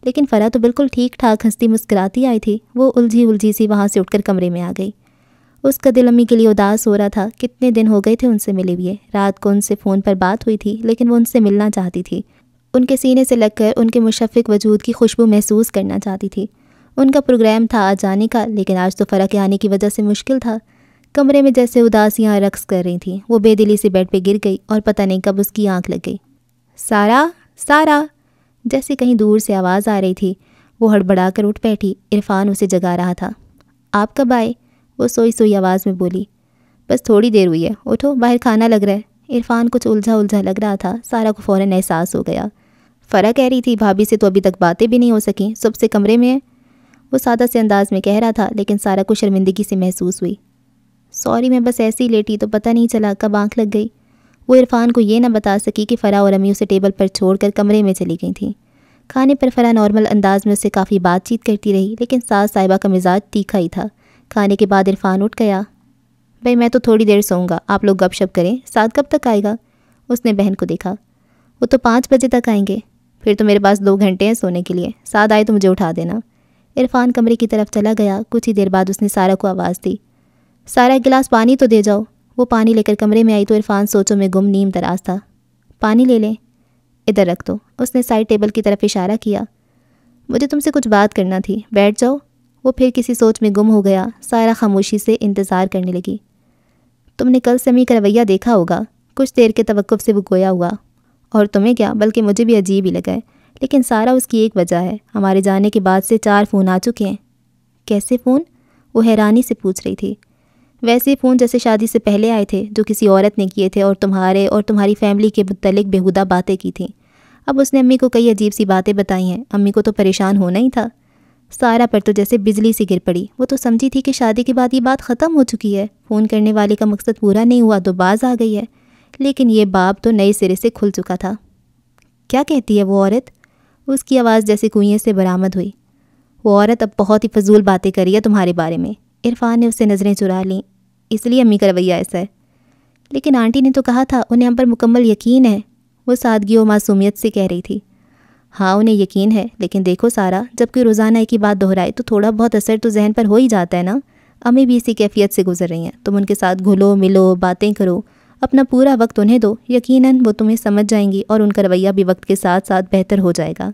لیکن فرح تو بالکل ٹھیک ٹھاک ہنستی مسکراتی آئی تھی۔ وہ الجھی سی وہاں سے اٹھ کر کمرے میں آ گئی۔ اس کا دل امی کے لیے اداس ہو رہا تھا، کتنے دن ہو گئے تھے ان سے ملے ہوئے۔ رات کو ان سے فون پر بات ہوئی تھی، لیکن وہ ان سے ملنا چاہتی تھی، ان کے سینے سے لگ کر ان کے مشفق وجود کی خوشبو محسوس کرنا چاہتی تھی۔ ان کا پروگرام تھا آج جانے کا، لیکن آج تو فرح کے آنے کی وجہ سے مشکل تھا۔ کمرے میں جیسے اداسیاں رقص کر رہی تھیں۔ وہ بے دلی سے بیڈ پہ گر گئی اور پتہ نہیں کب اس کی آنکھ لگ گئی۔ سارا سارا جیسے کہیں دور سے آواز آ رہی تھی۔ وہ ہڑبڑا کر اٹھ بیٹھی۔ عرفان اسے جگا رہا تھا۔ آپ کب آئے؟ وہ سوئی سوئی آواز میں بولی۔ بس تھوڑی دیر ہوئی ہے، اٹھو باہر کھانا لگ رہا ہے۔ عرفان کچھ الجھا لگ رہا تھا۔ سارا کو فوراً احساس ہو گیا۔ فرح کہہ رہی تھی بھابھی سے تو ابھی تک باتیں بھی نہیں ہو سکیں، صبح سے کمرے میں ہے۔ وہ سادہ سے انداز میں کہہ رہا تھا، لیکن سارا کو شرمندگی سے محسوس ہوئی۔ سوری، میں بس ایسے ہی لیٹی تو پتہ نہیں چلا کب آنکھ لگ گئی۔ وہ عرفان کو یہ نہ بتا سکی کہ فرح اور امی اسے ٹیبل پر چھوڑ کر کمرے میں چلی گئی تھیں۔ کھانے پر فرح نارمل انداز میں اس سے کافی بات چیت کرتی رہی، لیکن ساس صاحبہ کا مزاج تیکھا ہی تھا۔ کھانے کے بعد عرفان اٹھ گیا۔ بھائی میں تو تھوڑی دیر سوؤں گا، آپ لوگ گپ شپ کریں، ساتھ کب تک آئے گا؟ اس نے بہن کو دیکھا۔ وہ تو 5 بجے تک آئیں گے۔ پھر تو میرے پاس 2 گھنٹے ہیں سونے کے لیے، ساتھ آئے تو مجھے اٹھا دینا۔ عرفان کمرے کی طرف چلا گیا۔ کچھ ہی دیر بعد اس نے سارا کو آواز دی، سارا ایک گلاس پانی تو دے جاؤ۔ وہ پانی لے کر کمرے میں آئی تو عرفان سوچوں میں گم نیم دراز تھا۔ پانی لے لیں، ادھر رکھ دو۔ اس نے سائڈ ٹیبل کی طرف اشارہ کیا۔ مجھے تم سے کچھ بات کرنا تھی، بیٹھ جاؤ۔ وہ پھر کسی سوچ میں گم ہو گیا۔ سارا خاموشی سے انتظار کرنے لگی۔ تم نے کل سے امی کا رویہ دیکھا ہوگا۔ کچھ دیر کے توقف سے وہ گویا ہوا۔ اور تمہیں کیا، بلکہ مجھے بھی عجیب ہی لگا ہے، لیکن سارا اس کی ایک وجہ ہے۔ ہمارے جانے کے بعد سے 4 فون آ چکے ہیں۔ کیسے فون؟ وہ حیرانی سے پوچھ رہی تھی۔ ویسے فون جیسے شادی سے پہلے آئے تھے، جو کسی عورت نے کیے تھے اور تمہارے اور تمہاری فیملی کے متعلق بےہودہ باتیں کی تھیں۔ اب اس نے امی کو کئی عجیب سی باتیں بتائی ہیں۔ امی کو تو پریشان ہونا ہی تھا۔ سارا پر تو جیسے بجلی سی گر پڑی۔ وہ تو سمجھی تھی کہ شادی کے بعد یہ بات ختم ہو چکی ہے، فون کرنے والے کا مقصد پورا نہیں ہوا تو باز آ گئی ہے، لیکن یہ باب تو نئے سرے سے کھل چکا تھا۔ کیا کہتی ہے وہ عورت؟ اس کی آواز جیسے کنویں سے برآمد ہوئی۔ وہ عورت اب بہت ہی فضول باتیں کر رہی ہے تمہارے بارے میں۔ عرفان نے اس سے نظریں چرا لیں۔ اس لیے امی کا رویہ ایسا ہے؟ لیکن آنٹی نے تو کہا تھا انہیں ہم پر مکمل یقین ہے، وہ سادگی و معصومیت سے کہہ رہی تھی۔ ہاں انہیں یقین ہے، لیکن دیکھو سارا، جب کوئی روزانہ ایک ہی بات دہرائے تو تھوڑا بہت اثر تو ذہن پر ہو ہی جاتا ہے نا۔ امی بھی اسی کیفیت سے گزر رہی ہیں۔ تم ان کے ساتھ گھلو ملو، باتیں کرو، اپنا پورا وقت انہیں دو، یقیناً وہ تمہیں سمجھ جائیں گی اور ان کا رویہ بھی وقت کے ساتھ ساتھ بہتر ہو جائے گا۔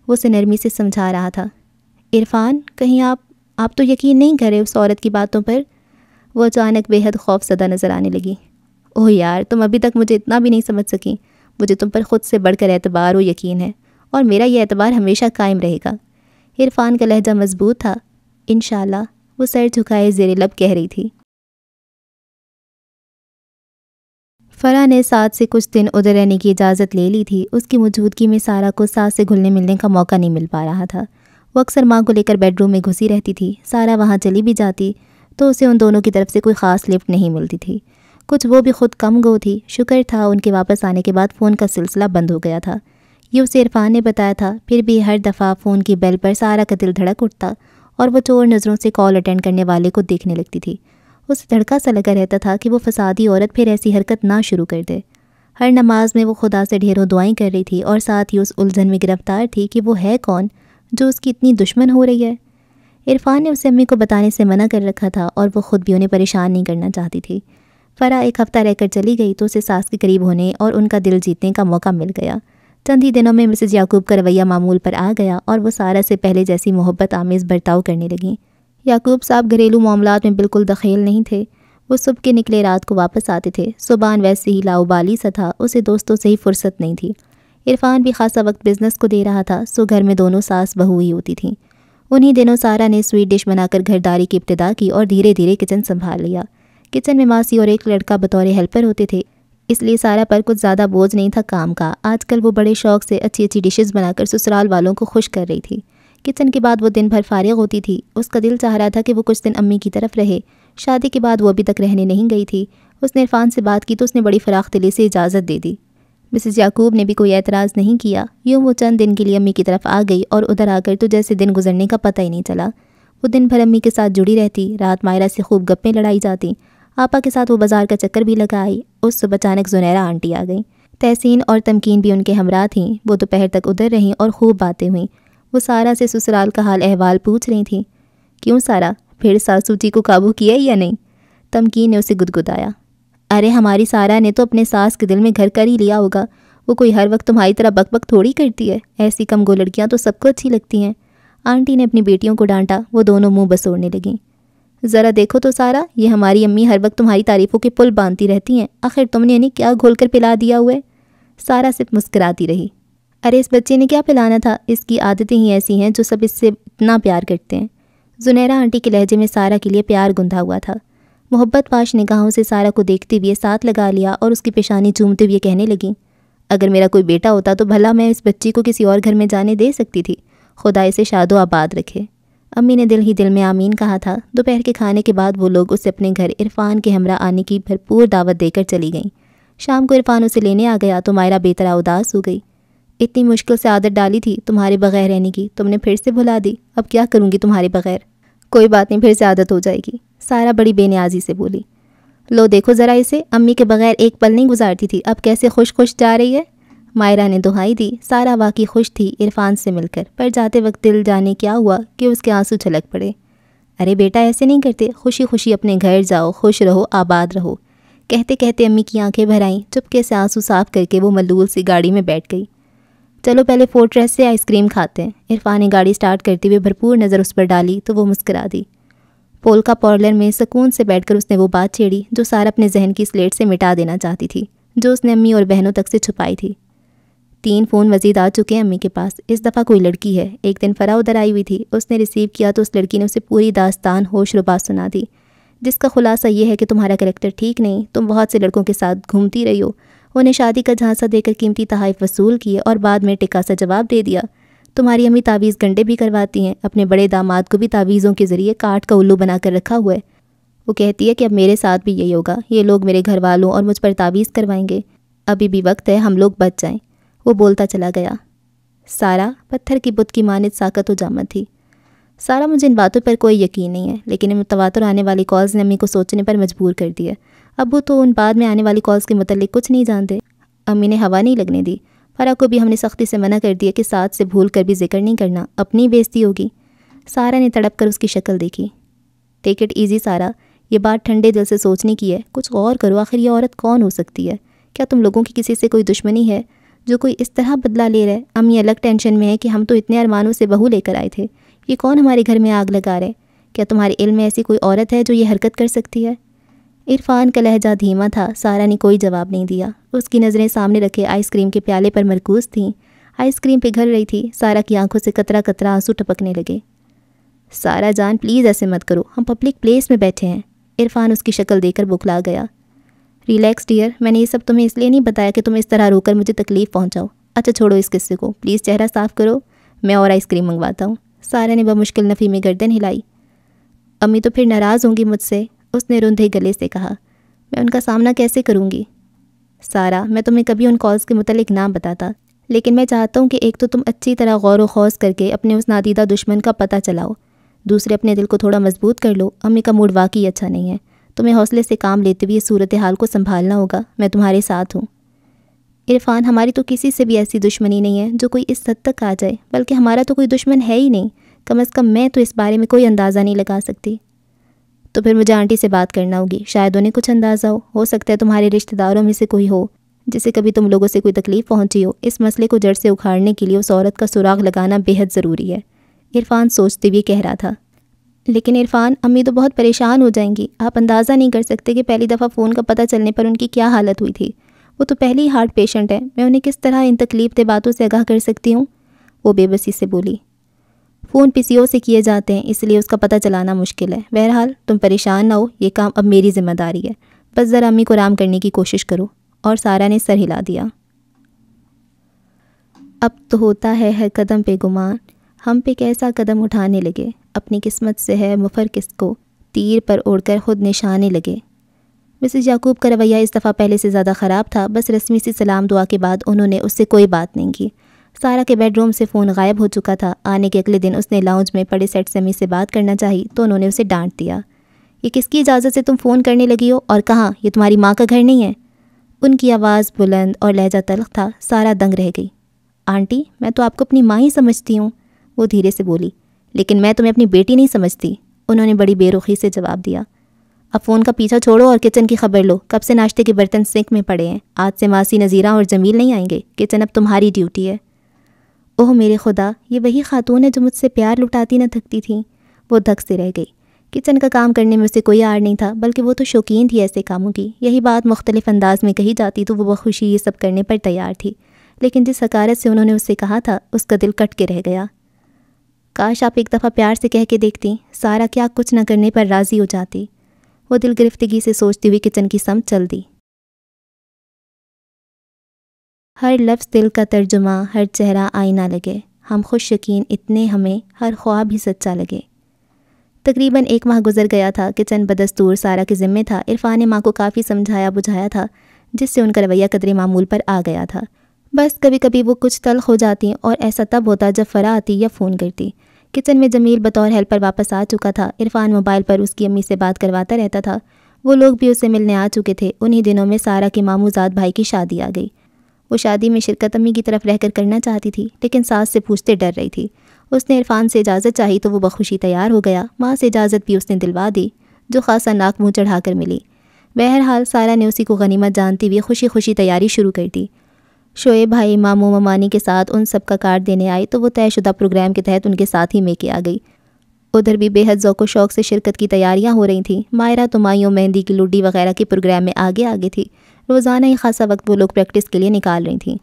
وہ اسے نرمی سے سمجھا رہا تھا۔ عرفان، کہیں آپ تو یقین نہیں کرے اس عورت کی باتوں پر؟ وہ اچانک بے حد خوف زدہ نظر آنے لگی۔ اوہ یار، تم ابھی تک مجھے اتنا بھی نہیں سمجھ سکی۔ مجھے تم پر خود سے بڑھ کر اعتبار و یقین ہے، اور میرا یہ اعتبار ہمیشہ قائم رہے گا۔ عرفان کا لہجہ مضبوط تھا۔ انشاءاللہ، وہ سر جھکائے زیر لب کہہ رہی تھی۔ فرح نے ساتھ سے کچھ دن ادھر رہنے کی اجازت لے لی تھی۔ اس کی موجودگی میں سارا کو ساتھ سے گھلنے ملنے کا موقع نہیں مل پا رہا تھا۔ وہ اکثر ماں کو لے کر بیڈ روم میں گھسی رہتی تھی۔ سارا وہاں چلی بھی جاتی تو اسے ان دونوں کی طرف سے کوئی خاص لفٹ نہیں ملتی تھی۔ کچھ وہ بھی خود کم گو تھی۔ شکر تھا ان کے واپس آنے کے بعد فون کا سلسلہ بند ہو گیا تھا۔ یہ اسے عرفان نے بتایا تھا۔ پھر بھی ہر دفعہ فون کی بیل پر سارا کا دل دھڑک اٹھتا اور وہ چور نظروں سے کال اٹینڈ کرنے والے کو دیکھنے لگتی تھی۔ اسے دھڑکا سا لگا رہتا تھا کہ وہ فسادی عورت پھر ایسی حرکت نہ شروع کر دے۔ ہر نماز میں وہ خدا سے ڈھیروں دعائیں کر رہی تھی اور ساتھ ہی اس الجھن میں گرفتار تھی کہ وہ ہے کون جو اس کی اتنی دشمن ہو رہی ہے۔ عرفان نے اسے امی کو بتانے سے منع کر رکھا تھا اور وہ خود بھی انہیں پریشان نہیں کرنا چاہتی تھی۔ فرح 1 ہفتہ رہ کر چلی گئی تو اسے ساس کے قریب ہونے اور ان کا دل جیتنے کا موقع مل گیا۔ چند ہی دنوں میں مسز یعقوب کا رویہ معمول پر آ گیا اور وہ سارا سے پہلے جیسی محبت آمیز برتاؤ کرنے لگیں۔ یعقوب صاحب گھریلو معاملات میں بالکل دخیل نہیں تھے۔ وہ صبح کے نکلے رات کو واپس آتے تھے۔ صبح ویسے ہی لاؤبالی سا تھا، اسے دوستوں سے ہی فرصت نہیں تھی۔ عرفان بھی خاصا وقت بزنس کو دے رہا تھا، سو گھر میں دونوں ساس بہو ہی ہوتی تھیں۔ انہی دنوں سارا نے سویٹ ڈش بنا کر گھرداری کی ابتدا کی اور دھیرے دھیرے کچن سنبھال لیا۔ کچن میں ماسی اور ایک لڑکا بطور ہیلپر ہوتے تھے، اس لیے سارا پر کچھ زیادہ بوجھ نہیں تھا کام کا۔ آج کل وہ بڑے شوق سے اچھی اچھی ڈشز بنا کر سسرال والوں کو خوش کر رہی تھی۔ کچن کے بعد وہ دن بھر فارغ ہوتی تھی۔ اس کا دل چاہ رہا تھا کہ وہ کچھ دن امی کی طرف رہے۔ شادی کے بعد وہ ابھی تک رہنے نہیں گئی تھی۔ اس نے عرفان سے بات کی تو اس نے بڑی فراخ دلی سے اجازت دے دی۔ مسز یعقوب نے بھی کوئی اعتراض نہیں کیا۔ یوں وہ چند دن کے لیے امی کی طرف آ گئی اور ادھر آ کر تو جیسے دن گزرنے کا پتہ ہی نہیں چلا۔ وہ دن بھر امی کے ساتھ جڑی رہتی، رات مائرہ سے خوب گپیں لڑائی جاتی۔ آپا کے ساتھ وہ بازار کا چکر بھی لگائی۔ اس صبح اچانک زنیرہ آنٹی آ گئیں۔ تحسین اور تمکین بھی ان کے ہمراہ تھیں۔ وہ دوپہر تک ادھر رہیں اور خوب باتیں ہوئیں۔ وہ سارا سے سسرال کا حال احوال پوچھ رہی تھیں۔ کیوں سارا، پھر ساسو جی کو قابو کیا یا نہیں؟ تمکین نے اسے گدگدایا۔ ارے ہماری سارا نے تو اپنے ساس کے دل میں گھر کر ہی لیا ہوگا۔ وہ کوئی ہر وقت تمہاری طرح بک بک تھوڑی کرتی ہے۔ ایسی کم گو لڑکیاں تو سب کو اچھی لگتی ہیں۔ آنٹی نے اپنی بیٹیوں کو ڈانٹا۔ وہ دونوں منہ بسوڑنے لگیں۔ ذرا دیکھو تو سارا، یہ ہماری امی ہر وقت تمہاری تعریفوں کے پل باندھتی رہتی ہیں۔ آخر تم نے انہیں کیا گھول کر پلا دیا ہوا ہے؟ سارا صرف مسکراتی رہی۔ ارے اس بچے نے کیا پلانا تھا، اس کی عادتیں ہی ایسی ہیں جو سب اس سے اتنا پیار کرتے ہیں۔ زنیرہ آنٹی کے لہجے میں سارہ کے لیے پیار گندھا ہوا تھا۔ محبت پاش نگاہوں سے سارہ کو دیکھتے ہوئے ساتھ لگا لیا اور اس کی پیشانی چومتے ہوئے کہنے لگیں، اگر میرا کوئی بیٹا ہوتا تو بھلا میں اس بچی کو کسی اور گھر میں جانے دے سکتی تھی، خدا اسے شاد و آباد رکھے۔ امی نے دل ہی دل میں آمین کہا تھا۔ دوپہر کے کھانے کے بعد وہ لوگ اسے اپنے گھر عرفان کے ہمراہ آنے کی بھرپور دعوت دے کر چلی گئیں۔ شام کو عرفان اسے لینے آ گیا تو مائرہ بے طرح اداس ہو گئی۔ اتنی مشکل سے عادت ڈالی تھی تمہارے بغیر رہنے کی، تم نے پھر سے بھلا دی، اب کیا کروں گی تمہارے بغیر؟ کوئی بات نہیں، پھر سے عادت ہو جائے گی، سارہ بڑی بے نیازی سے بولی۔ لو دیکھو ذرا اسے، امی کے بغیر ایک پل نہیں گزارتی تھی، اب کیسے خوش خوش جا رہی ہے۔ مائرہ نے دہائی دی۔ سارہ واقعی خوش تھی عرفان سے مل کر، پر جاتے وقت دل جانے کیا ہوا کہ اس کے آنسو چھلک پڑے۔ ارے بیٹا ایسے نہیں کرتے، خوشی خوشی اپنے گھر جاؤ، خوش رہو، آباد رہو۔ کہتے کہتے امی کی آنکھیں بھر آئیں، چپکے سے آنسو صاف کر کے وہ ملول سی گاڑی میں بیٹھ گئی۔ چلو پہلے فورٹریس سے آئس کریم کھاتے ہیں۔ عرفان نے گاڑی سٹارٹ کرتے ہوئے بھرپور نظر اس پر ڈالی تو وہ مسکرا دی۔ پولکا پارلر میں سکون سے بیٹھ کر اس نے وہ بات چھیڑی جو سارہ اپنے ذہن کی سلیٹ سے مٹا دینا چاہتی تھی، جو اس نے امی اور بہنوں تک سے چھپائی تھی۔ 3 فون مزید آ چکے ہیں امی کے پاس، اس دفعہ کوئی لڑکی ہے۔ ایک دن فرا ادھر آئی ہوئی تھی، اس نے ریسیو کیا تو اس لڑکی نے اسے پوری داستان ہوش ربا سنا دی، جس کا خلاصہ یہ ہے کہ تمہارا کریکٹر ٹھیک نہیں، تم بہت سے لڑکوں کے ساتھ گھومتی رہی ہو، انہیں شادی کا جھانسا دے کر قیمتی تحائف وصول کیے اور بعد میں ٹکا سا جواب دے دیا۔ تمہاری امی تعویذ گنڈے بھی کرواتی ہیں، اپنے بڑے داماد کو بھی تعویذوں کے ذریعے کاٹ کا الو بنا کر رکھا ہوا ہے۔ وہ کہتی ہے کہ اب میرے ساتھ بھی یہی ہوگا، یہ لوگ میرے گھر والوں اور مجھ پر تعویذ کروائیں گے، ابھی بھی وقت ہے، ہم لوگ بچ جائیں۔ وہ بولتا چلا گیا۔ سارہ پتھر کی بت کی مانند ساکت و جامد تھی۔ سارہ مجھے ان باتوں پر کوئی یقین نہیں ہے، لیکن ان متواتر آنے والی کالز نے امی کو سوچنے پر مجبور کر دیا۔ ابو تو ان بعد میں آنے والی کالز کے متعلق کچھ نہیں جانتے۔ امی نے ہوا نہیں لگنے دی۔ فرا کو بھی ہم نے سختی سے منع کر دیا کہ ساتھ سے بھول کر بھی ذکر نہیں کرنا، اپنی بےزتی ہوگی۔ سارہ نے تڑپ کر اس کی شکل دیکھی۔ ٹیک اٹ ایزی سارہ، یہ بات ٹھنڈے دل سے سوچنے کی ہے، کچھ غور کرو، آخر یہ عورت کون ہو سکتی ہے؟ کیا تم لوگوں کی کسی سے کوئی دشمنی ہے جو کوئی اس طرح بدلہ لے رہا ہے؟ امی الگ ٹینشن میں ہے کہ ہم تو اتنے ارمانوں سے بہو لے کر آئے تھے، یہ کون ہمارے گھر میں آگ لگا رہے؟ کیا تمہارے علم میں ایسی کوئی عورت ہے جو یہ حرکت کر سکتی ہے؟ عرفان کا لہجہ دھیما تھا۔ سارہ نے کوئی جواب نہیں دیا، اس کی نظریں سامنے رکھے آئس کریم کے پیالے پر مرکوز تھیں۔ آئس کریم پگھل رہی تھی، سارہ کی آنکھوں سے قطرہ قطرہ آنسو ٹپکنے لگے۔ سارہ جان پلیز ایسے مت کرو، ہم پبلک پلیس میں بیٹھے ہیں۔ عرفان اس کی شکل دیکھ کر بکھلا گیا۔ ریلیکس ڈیئر، میں نے یہ سب تمہیں اس لیے نہیں بتایا کہ تم اس طرح رو کر مجھے تکلیف پہنچاؤ۔ اچھا چھوڑو اس قصے کو، پلیز چہرہ صاف کرو، میں اور آئس کریم منگواتا ہوں۔ سارہ نے بمشکل نفی میں گردن ہلائی۔ امی تو پھر ناراض ہوں گی مجھ سے، اس نے روندھے گلے سے کہا۔ میں ان کا سامنا کیسے کروں گی؟ سارہ میں تمہیں کبھی ان کالز کے متعلق نہ بتاتا، لیکن میں چاہتا ہوں کہ ایک تو تم اچھی طرح غور و خوض کر کے اپنے اس نادیدہ دشمن کا پتہ چلاؤ، دوسرے اپنے دل کو تھوڑا مضبوط کر لو۔ امی کا موڈ واقعی اچھا نہیں ہے، تمہیں حوصلے سے کام لیتے ہوئے صورتحال کو سنبھالنا ہوگا، میں تمہارے ساتھ ہوں۔ عرفان ہماری تو کسی سے بھی ایسی دشمنی نہیں ہے جو کوئی اس حد تک آ جائے، بلکہ ہمارا تو کوئی دشمن ہے ہی نہیں، کم از کم میں تو اس بارے میں کوئی اندازہ نہیں لگا سکتی۔ تو پھر مجھے آنٹی سے بات کرنا ہوگی، شاید انہیں کچھ اندازہ ہو سکتا ہے تمہارے رشتہ داروں میں سے کوئی ہو جسے کبھی تم لوگوں سے کوئی تکلیف پہنچی ہو۔ اس مسئلے کو جڑ سے اکھاڑنے کے لیے اس عورت کا سراغ لگانا بے حد ضروری ہے، عرفان سوچتے ہوئے کہہ رہا تھا۔ لیکن عرفان امی تو بہت پریشان ہو جائیں گی، آپ اندازہ نہیں کر سکتے کہ پہلی دفعہ فون کا پتہ چلنے پر ان کی کیا حالت ہوئی تھی۔ وہ تو پہلے ہی ہارٹ پیشنٹ ہے، میں انہیں کس طرح ان تکلیف دہ باتوں سے آگاہ کر سکتی ہوں؟ وہ بے بسی سے بولی۔ فون پی سی او سے کیے جاتے ہیں، اس لیے اس کا پتہ چلانا مشکل ہے۔ بہرحال تم پریشان نہ ہو، یہ کام اب میری ذمہ داری ہے، بس ذرا امی کو آرام کرنے کی کوشش کرو۔ اور سارہ نے سر ہلا دیا۔ اب تو ہوتا ہے ہر قدم پہ گمان، ہم پہ کیسا قدم اٹھانے لگے، اپنی قسمت سے ہے مفر کس کو، تیر پر اڑ کر خود نشانے لگے۔ مسز یعقوب کا رویہ اس دفعہ پہلے سے زیادہ خراب تھا، بس رسمی سی سلام دعا کے بعد انہوں نے اس سے کوئی بات نہیں کی۔ سارہ کے بیڈ روم سے فون غائب ہو چکا تھا۔ آنے کے اگلے دن اس نے لاؤنج میں پڑے سیٹ سے امی سے بات کرنا چاہی تو انہوں نے اسے ڈانٹ دیا۔ یہ کس کی اجازت سے تم فون کرنے لگی ہو، اور کہاں، یہ تمہاری ماں کا گھر نہیں ہے؟ ان کی آواز بلند اور لہجہ تلخ تھا۔ سارہ دنگ رہ گئی۔ آنٹی میں تو آپ کو اپنی ماں ہی سمجھتی ہوں، وہ دھیرے سے بولی، لیکن میں تمہیں اپنی بیٹی نہیں سمجھتی، انہوں نے بڑی بے رخی سے جواب دیا۔ اب فون کا پیچھا چھوڑو اور کچن کی خبر لو، کب سے ناشتے کے برتن سنک میں پڑے ہیں، آج سے ماسی نذیرہ اور جمیل نہیں آئیں گے، کچن اب تمہاری ڈیوٹی ہے۔ اوہ میرے خدا، یہ وہی خاتون ہے جو مجھ سے پیار لٹاتی نہ تھکتی تھیں۔ وہ دھک سے رہ گئی۔ کچن کا کام کرنے میں اسے کوئی آڑ نہیں تھا، بلکہ وہ تو شوقین تھی ایسے کاموں کی۔ یہی بات مختلف انداز میں کہی جاتی تو وہ بخوشی یہ سب کرنے پر تیار تھی، لیکن جس حقارت سے انہوں نے اس سے کہا تھا اس کا دل کٹ کے رہ گیا۔ کاش آپ ایک دفعہ پیار سے کہہ کے دیکھتی، سارا کیا کچھ نہ کرنے پر راضی ہو جاتی۔ وہ دل گرفتگی سے سوچتی ہوئی کچن کی سمت چل دی۔ ہر لفظ دل کا ترجمہ، ہر چہرہ آئینہ لگے، ہم خوش یقین اتنے ہمیں ہر خواب ہی سچا لگے۔ تقریباً 1 ماہ گزر گیا تھا۔ کچن بدستور سارا کے ذمے تھا۔ عرفان نے ماں کو کافی سمجھایا بجھایا تھا، جس سے ان کا رویہ قدرے معمول پر آ گیا تھا۔ بس کبھی کبھی وہ کچھ تلخ ہو جاتی اور ایسا تب ہوتا جب فرح آتی یا فون کرتی۔ کچن میں جمیل بطور ہیلپر واپس آ چکا تھا۔ عرفان موبائل پر اس کی امی سے بات کرواتا رہتا تھا۔ وہ لوگ بھی اس سے ملنے آ چکے تھے۔ انہی دنوں میں سارا کے ماموں زاد بھائی کی شادی آ گئی۔ وہ شادی میں شرکت امی کی طرف رہ کر کرنا چاہتی تھی، لیکن ساس سے پوچھتے ڈر رہی تھی۔ اس نے عرفان سے اجازت چاہی تو وہ بخوشی تیار ہو گیا۔ ماں سے اجازت بھی اس نے دلوا دی، جو خاصا ناک منہ چڑھا کر ملی۔ بہرحال سارا نے اسی کو غنیمت جانتی ہوئی خوشی خوشی تیاری شروع کر دی۔ شعیب بھائی ماموں ممانی کے ساتھ ان سب کا کارڈ دینے آئی تو وہ طے شدہ پروگرام کے تحت ان کے ساتھ ہی میکے آ گئی۔ ادھر بھی بے حد ذوق و شوق سے شرکت کی تیاریاں ہو رہی تھیں۔ مائرہ تو مائیوں مہندی کی لڈی وغیرہ کے پروگرام میں آگے تھی۔ روزانہ ہی خاصا وقت وہ لوگ پریکٹس کے لیے نکال رہی تھیں۔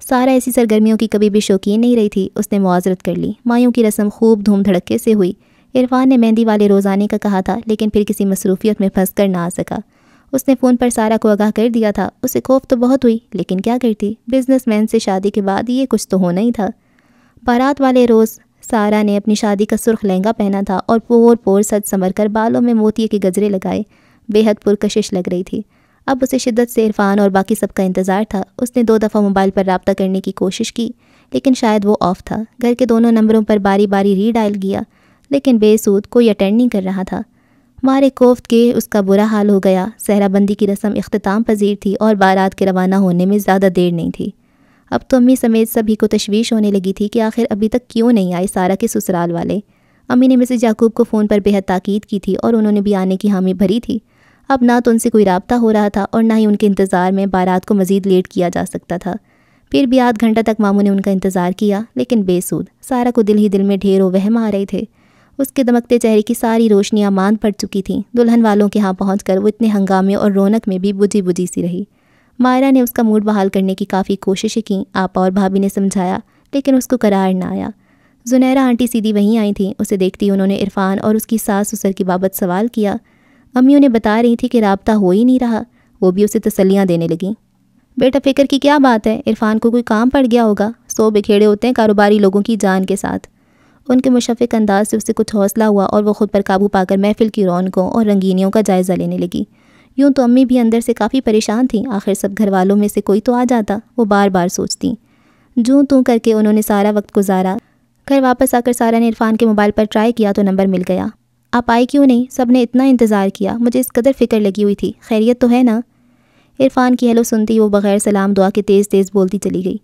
سارا ایسی سرگرمیوں کی کبھی بھی شوقین نہیں رہی تھی۔ اس نے معذرت کر لی۔ مائیوں کی رسم خوب دھوم دھڑکے سے ہوئی۔ عرفان نے مہندی والے روز آنے کا کہا تھا، لیکن پھر کسی مصروفیت میں پھنس کر نہ آ سکا۔ اس نے فون پر سارا کو آگاہ کر دیا تھا۔ اسے خوف تو بہت ہوئی، لیکن کیا کرتی، بزنس مین سے شادی کے بعد یہ کچھ تو ہونا ہی تھا۔ بارات والے روز سارا نے اپنی شادی کا سرخ لہنگا پہنا تھا اور پور سج سنور کر بالوں میں موتیے کے گجرے لگائے بے حد پرکشش لگ رہی تھی۔ اب اسے شدت سے عرفان اور باقی سب کا انتظار تھا۔ اس نے 2 دفعہ موبائل پر رابطہ کرنے کی کوشش کی، لیکن شاید وہ آف تھا۔ گھر کے دونوں نمبروں پر باری باری ری ڈائل کیا، لیکن بے سود، کوئی اٹینڈ نہیں کر رہا تھا۔ مارے کوفت کے اس کا برا حال ہو گیا۔ صحرا بندی کی رسم اختتام پذیر تھی اور بارات کے روانہ ہونے میں زیادہ دیر نہیں تھی۔ اب تو امی سمیت سبھی کو تشویش ہونے لگی تھی کہ آخر ابھی تک کیوں نہیں آئے سارا کے سسرال والے۔ امی نے مسز یعقوب کو فون پر بے حد تاکید کی تھی اور انہوں نے بھی آنے کی حامی بھری تھی۔ اب نہ تو ان سے کوئی رابطہ ہو رہا تھا اور نہ ہی ان کے انتظار میں بارات کو مزید لیٹ کیا جا سکتا تھا۔ پھر بھی آدھ گھنٹہ تک ماموں نے ان کا انتظار کیا، لیکن بے سود۔ سارا کو دل ہی دل میں ڈھیر و وہم آ رہے تھے۔ اس کے دمکتے چہرے کی ساری روشنیاں ماند پڑ چکی تھیں۔ دلہن والوں کے ہاں پہنچ کر وہ اتنے ہنگامے اور رونق میں بھی بجھی بجھی سی رہی۔ مائرہ نے اس کا موڈ بحال کرنے کی کافی کوششیں کیں۔ آپا اور بھابھی نے سمجھایا، لیکن اس کو قرار نہ آیا۔ زنیرہ آنٹی سیدھی وہیں آئی تھیں۔ اسے دیکھتی انہوں نے عرفان اور اس کی ساس سسر کی بابت سوال کیا۔ امی انہیں بتا رہی تھی کہ رابطہ ہو ہی نہیں رہا۔ وہ بھی اسے تسلیاں دینے لگیں۔ بیٹا فکر کی کیا بات ہے، عرفان کو کوئی کام پڑ گیا ہوگا، 100 بکھیڑے ہوتے ہیں کاروباری لوگوں کی جان کے ساتھ۔ ان کے مشفق انداز سے اسے کچھ حوصلہ ہوا اور وہ خود پر قابو پا کر محفل کی رونقوں اور رنگینیوں کا جائزہ لینے لگی۔ یوں تو امی بھی اندر سے کافی پریشان تھیں، آخر سب گھر والوں میں سے کوئی تو آ جاتا، وہ بار بار سوچتیں۔ جوں توں کر کے انہوں نے سارا وقت گزارا۔ گھر واپس آ کر سارا نے عرفان کے موبائل پر ٹرائی کیا تو نمبر مل گیا۔ آپ آئے کیوں نہیں؟ سب نے اتنا انتظار کیا، مجھے اس قدر فکر لگی ہوئی تھی، خیریت تو ہے نا؟ عرفان کی ہیلو سنتی وہ بغیر سلام دعا کے تیز تیز بولتی چلی گئی۔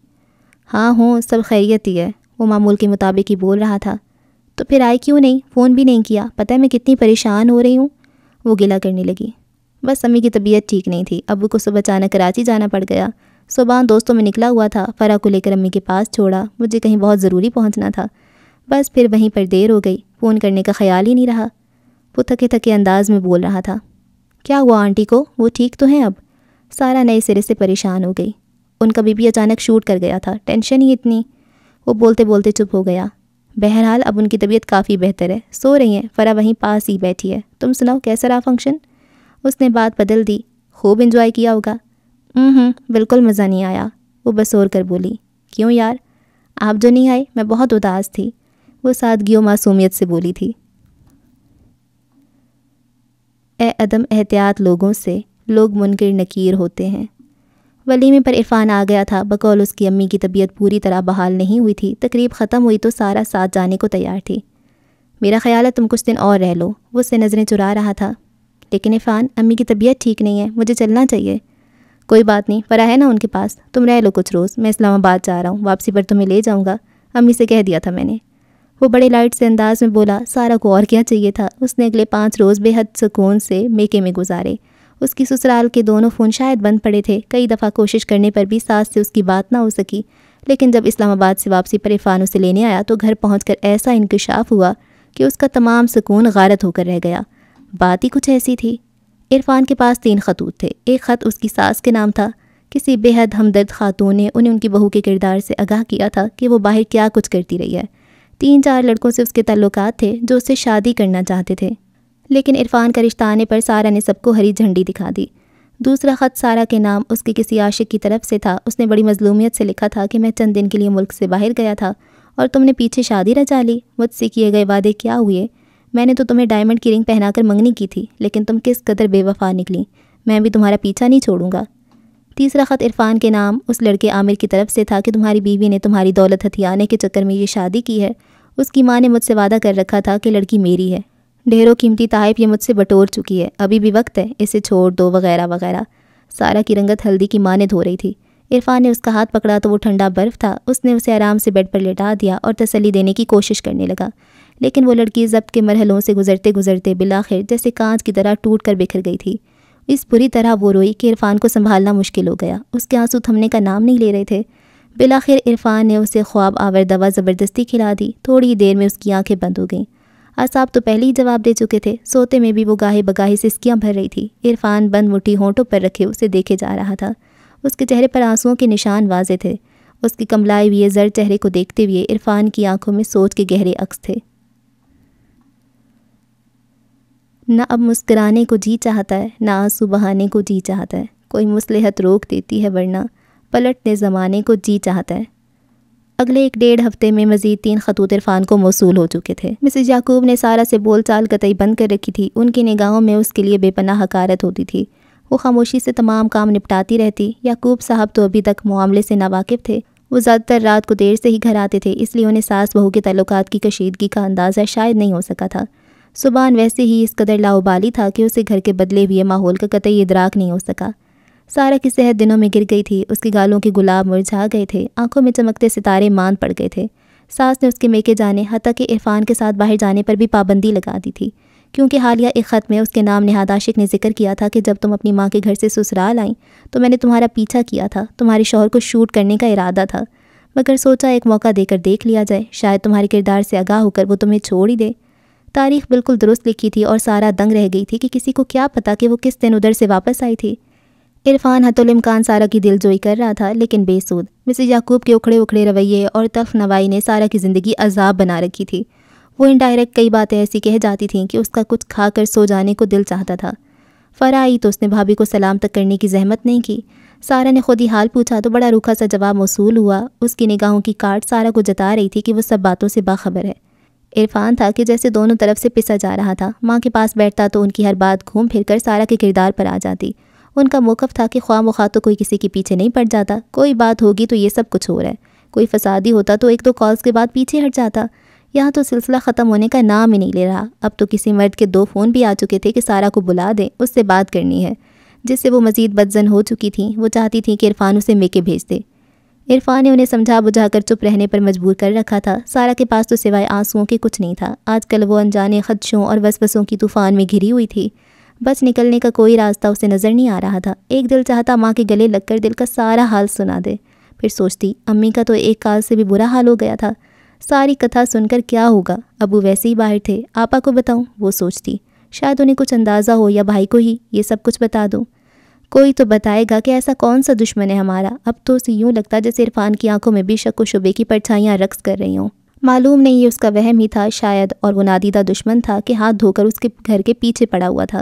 ہاں ہوں، سب خیریت ہی ہے، وہ معمول کے مطابق ہی بول رہا تھا۔ تو پھر آئے کیوں نہیں؟ فون بھی نہیں کیا، پتہ ہے میں کتنی پریشان ہو رہی ہوں، وہ گلہ کرنے لگی۔ بس امی کی طبیعت ٹھیک نہیں تھی، ابو کو صبح اچانک کراچی جانا پڑ گیا۔ صبح دوستوں میں نکلا ہوا تھا، فرح کو لے کر امی کے پاس چھوڑا، مجھے کہیں بہت ضروری پہنچنا تھا، بس پھر وہیں پر دیر ہو گئی، فون کرنے کا خیال ہی نہیں رہا۔ وہ تھکے تھکے انداز میں بول رہا تھا۔ کیا ہوا آنٹی کو، وہ ٹھیک تو ہیں اب؟ سارا نئے سرے سے پریشان ہو گئی۔ ان کا بی اچانک شوٹ کر گیا تھا، ٹینشن ہی اتنی۔ وہ بولتے بولتے چپ ہو گیا۔ بہرحال اب ان کی طبیعت کافی بہتر ہے، سو رہی ہیں، فرح وہیں پاس ہی بیٹھی ہے۔ تم سناؤ کیسا رہا فنکشن؟ اس نے بات بدل دی۔ خوب انجوائے کیا ہوگا؟ بالکل مزہ نہیں آیا، وہ بسور کر بولی۔ کیوں یار؟ آپ جو نہیں آئے میں بہت اداس تھی، وہ سادگی و معصومیت سے بولی تھی۔ اے عدم احتیاط لوگوں سے لوگ منکر نکیر ہوتے ہیں۔ ولیمے پر عرفان آ گیا تھا، بقول اس کی امی کی طبیعت پوری طرح بحال نہیں ہوئی تھی۔ تقریب ختم ہوئی تو سارا ساتھ جانے کو تیار تھی۔ میرا خیال ہے تم کچھ دن اور رہ لو، وہ اس سے نظریں چرا رہا تھا۔ لیکن عرفان، امی کی طبیعت ٹھیک نہیں ہے، مجھے چلنا چاہیے۔ کوئی بات نہیں، فرح ہے نا ان کے پاس، تم رہ لو کچھ روز، میں اسلام آباد جا رہا ہوں، واپسی پر تمہیں لے جاؤں گا، امی سے کہہ دیا تھا میں نے۔ وہ بڑے لائٹ سے انداز میں بولا۔ سارا کو اور کیا چاہیے تھا، اس نے اگلے 5 روز بے حد سکون سے میکے میں گزارے۔ اس کی سسرال کے دونوں فون شاید بند پڑے تھے، کئی دفعہ کوشش کرنے پر بھی ساس سے اس کی بات نہ ہو سکی، لیکن جب اسلام آباد سے واپسی پر عرفان اسے لینے آیا تو گھر پہنچ کر ایسا انکشاف ہوا کہ اس کا تمام سکون غارت ہو کر رہ گیا۔ بات ہی کچھ ایسی تھی۔ عرفان کے پاس 3 خطوط تھے۔ ایک خط اس کی ساس کے نام تھا کسی بے حد ہمدرد خاتون نے انہیں ان کی بہو کے کردار سے آگاہ کیا تھا کہ وہ باہر کیا کچھ کرتی رہی ہے۔ 3-4 لڑکوں سے اس کے تعلقات تھے جو اس سے شادی کرنا چاہتے تھے، لیکن عرفان کا رشتہ آنے پر سارہ نے سب کو ہری جھنڈی دکھا دی۔ دوسرا خط سارہ کے نام اس کے کسی عاشق کی طرف سے تھا۔ اس نے بڑی مظلومیت سے لکھا تھا کہ میں چند دن کے لیے ملک سے باہر گیا تھا اور تم نے پیچھے شادی رچا لی۔ مجھ سے کیے گئے وعدے کیا ہوئے؟ میں نے تو تمہیں ڈائمنڈ کی رنگ پہنا کر منگنی کی تھی، لیکن تم کس قدر بے وفا نکلی۔ میں بھی تمہارا پیچھا نہیں چھوڑوں گا۔ تیسرا خط عرفان کے نام اس لڑکے عامر کی طرف سے تھا کہ تمہاری بیوی نے تمہاری دولت ہتھیانے کے چکر میں یہ شادی کی ہے۔ اس کی ماں نے مجھ سے وعدہ کر رکھا تھا کہ لڑکی میری ہے، ڈھیروں قیمتی تحائف یہ مجھ سے بٹور چکی ہے، ابھی بھی وقت ہے، اسے چھوڑ دو وغیرہ وغیرہ۔ سارہ کی رنگت ہلدی کی مانند ہو رہی تھی۔ عرفان نے اس کا ہاتھ پکڑا تو وہ ٹھنڈا برف تھا۔ اس نے اسے آرام سے بیڈ پر لٹا دیا اور تسلی دینے کی کوشش کرنے لگا، لیکن وہ لڑکی ضبط کے مرحلوں سے گزرتے گزرتے بالآخر جیسے کانچ کی طرح ٹوٹ کر بکھر گئی تھی۔ اس بری طرح وہ روئی کہ عرفان کو سنبھالنا مشکل ہو گیا۔ اس کے آنسو تھمنے کا نام نہیں لے رہے تھے۔ بالآخر عرفان نے اسے خواب آور دوا زبردستی کھلا دی۔ تھوڑی ہی دیر میں اس کی آنکھیں بند ہو گئیں۔ اعصاب تو پہلے ہی جواب دے چکے تھے، سوتے میں بھی وہ گاہے بگاہے سسکیاں بھر رہی تھی۔ عرفان بند مٹھی ہونٹوں پر رکھے اسے دیکھے جا رہا تھا۔ اس کے چہرے پر آنسوؤں کے نشان واضح تھے۔ اس کے کملائے ہوئے زرد چہرے کو دیکھتے ہوئے عرفان کی آنکھوں میں سوچ کے گہرے عکس تھے۔ نہ اب مسکرانے کو جی چاہتا ہے، نہ آنسو بہانے کو جی چاہتا ہے، کوئی مصلحت روک دیتی ہے ورنہ پلٹنے زمانے کو جی چاہتا ہے۔ اگلے 1-1.5 ہفتے میں مزید 3 خطوط عرفان کو موصول ہو چکے تھے۔ مسز یعقوب نے سارہ سے بول چال قطعی بند کر رکھی تھی۔ ان کی نگاہوں میں اس کے لیے بے پناہ حقارت ہوتی تھی۔ وہ خاموشی سے تمام کام نپٹاتی رہتی۔ یعقوب صاحب تو ابھی تک معاملے سے ناواقف تھے۔ وہ زیادہ تر رات کو دیر سے ہی گھر آتے تھے، اس لیے انہیں ساس بہو کے تعلقات کی کشیدگی کا اندازہ شاید نہیں ہو سکا تھا۔ سبحان ویسے ہی اس قدر لاؤبالی تھا کہ اسے گھر کے بدلے ہوئے ماحول کا قطعی ادراک نہیں ہو سکا۔ سارہ کی صحت دنوں میں گر گئی تھی۔ اس کی گالوں کے گلاب مرجھا گئے تھے، آنکھوں میں چمکتے ستارے ماند پڑ گئے تھے۔ ساس نے اس کے میکے جانے، حتیٰ کہ عرفان کے ساتھ باہر جانے پر بھی پابندی لگا دی تھی، کیونکہ حالیہ ایک خط میں اس کے نام نہاد عاشق نے ذکر کیا تھا کہ جب تم اپنی ماں کے گھر سے سسرال آئیں تو میں نے تمہارا پیچھا کیا تھا، تمہارے شوہر کو شوٹ کرنے کا ارادہ تھا، مگر سوچا ایک موقع دے کر دیکھ لیا جائے، شاید تمہارے کردار سے آگاہ ہو کر وہ تمہیں چھوڑ ہی دے۔ تاریخ بالکل درست لکھی تھی اور سارہ دنگ رہ گئی تھی کہ کسی کو کیا پتا کہ وہ کس دن ادھر سے واپس آئی تھی۔ عرفان حتی الامکان سارہ کی دل جوئی کر رہا تھا، لیکن بے سود۔ مسز یعقوب کے اکھڑے اکھڑے رویے اور تلخ نوائی نے سارہ کی زندگی عذاب بنا رکھی تھی۔ وہ انڈائریکٹ کئی باتیں ایسی کہہ جاتی تھیں کہ اس کا کچھ کھا کر سو جانے کو دل چاہتا تھا۔ فرا آئی تو اس نے بھابھی کو سلام تک کرنے کی زحمت نہیں کی۔ سارہ نے خود ہی حال پوچھا تو بڑا روکھا سا جواب موصول ہوا۔ اس کی نگاہوں کی کاٹ سارہ کو جتا رہی تھی کہ وہ سب باتوں سے باخبر ہے۔ عرفان تھا کہ جیسے دونوں طرف سے پسا جا رہا تھا۔ ماں کے پاس بیٹھتا تو ان کی ہر بات گھوم پھر کر سارہ کے کردار پر آ جاتی۔ ان کا موقف تھا کہ خواہ مخواہ تو کوئی کسی کے پیچھے نہیں پڑ جاتا، کوئی بات ہوگی تو یہ سب کچھ ہو رہا ہے، کوئی فسادی ہوتا تو 1-2 کالز کے بعد پیچھے ہٹ جاتا۔ یہاں تو سلسلہ ختم ہونے کا نام ہی نہیں لے رہا۔ اب تو کسی مرد کے 2 فون بھی آ چکے تھے کہ سارہ کو بلا دیں، اس سے بات کرنی ہے، جس سے وہ مزید بدظن ہو چکی تھیں۔ وہ چاہتی تھیں کہ عرفان اسے میکے بھیج دے۔ عرفان نے انہیں سمجھا بجھا کر چپ رہنے پر مجبور کر رکھا تھا۔ سارہ کے پاس تو سوائے آنسوؤں کے کچھ نہیں تھا۔ آج کل وہ انجانے خدشوں اور وسوسوں کی طوفان میں گھری ہوئی تھی۔ بچ نکلنے کا کوئی راستہ اسے نظر نہیں آ رہا تھا۔ ایک دل چاہتا ماں کے گلے لگ کر دل کا سارا حال سنا دے، پھر سوچتی امی کا تو ایک کال سے بھی برا حال ہو گیا تھا، ساری کتھا سن کر کیا ہوگا، ابو ویسے ہی باہر تھے، آپا کو بتاؤں؟ وہ سوچتی شاید انہیں کچھ اندازہ ہو یا بھائی کو ہی یہ سب کچھ بتا دوں، کوئی تو بتائے گا کہ ایسا کون سا دشمن ہے ہمارا۔ اب تو اسے یوں لگتا جیسے عرفان کی آنکھوں میں بھی شک و شبے کی پرچھائیاں رقص کر رہی ہوں۔ معلوم نہیں یہ اس کا وہم ہی تھا شاید، اور وہ نادیدہ دشمن تھا کہ ہاتھ دھو کر اس کے گھر کے پیچھے پڑا ہوا تھا۔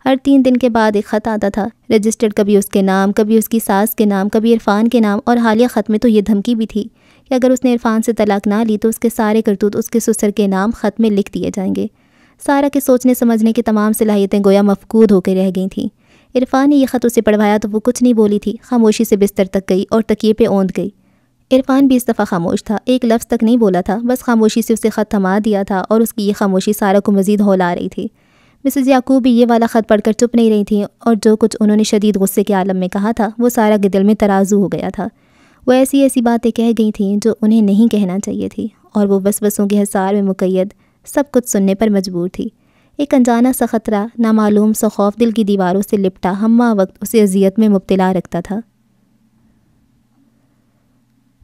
ہر 3 دن کے بعد ایک خط آتا تھا، رجسٹرڈ، کبھی اس کے نام، کبھی اس کی ساس کے نام، کبھی عرفان کے نام، اور حالیہ خط میں تو یہ دھمکی بھی تھی کہ اگر اس نے عرفان سے طلاق نہ لی تو اس کے سارے کرتوت اس کے سسر کے نام خط میں لکھ دیے جائیں گے۔ سارہ کے سوچنے سمجھنے کی تمام صلاحیتیں گویا مفقود ہو کے رہ گئی تھیں۔ عرفان نے یہ خط اسے پڑھوایا تو وہ کچھ نہیں بولی تھی، خاموشی سے بستر تک گئی اور تکیے پہ اوندھ گئی۔ عرفان بھی اس دفعہ خاموش تھا، ایک لفظ تک نہیں بولا تھا، بس خاموشی سے اسے خط تھما دیا تھا، اور اس کی یہ خاموشی سارہ کو مزید ہولا رہی تھی۔ مسز یعقوب بھی یہ والا خط پڑھ کر چپ نہیں رہی تھیں، اور جو کچھ انہوں نے شدید غصے کے عالم میں کہا تھا وہ سارہ کے دل میں ترازو ہو گیا تھا۔ وہ ایسی ایسی باتیں کہہ گئی تھیں جو انہیں نہیں کہنا چاہیے تھی، اور وہ وسوسوں کے حصار میں مقید سب کچھ سننے پر مجبور تھی۔ ایک انجانا سا خطرہ، نامعلوم سا خوف دل کی دیواروں سے لپٹا ہمہ وقت اسے اذیت میں مبتلا رکھتا تھا۔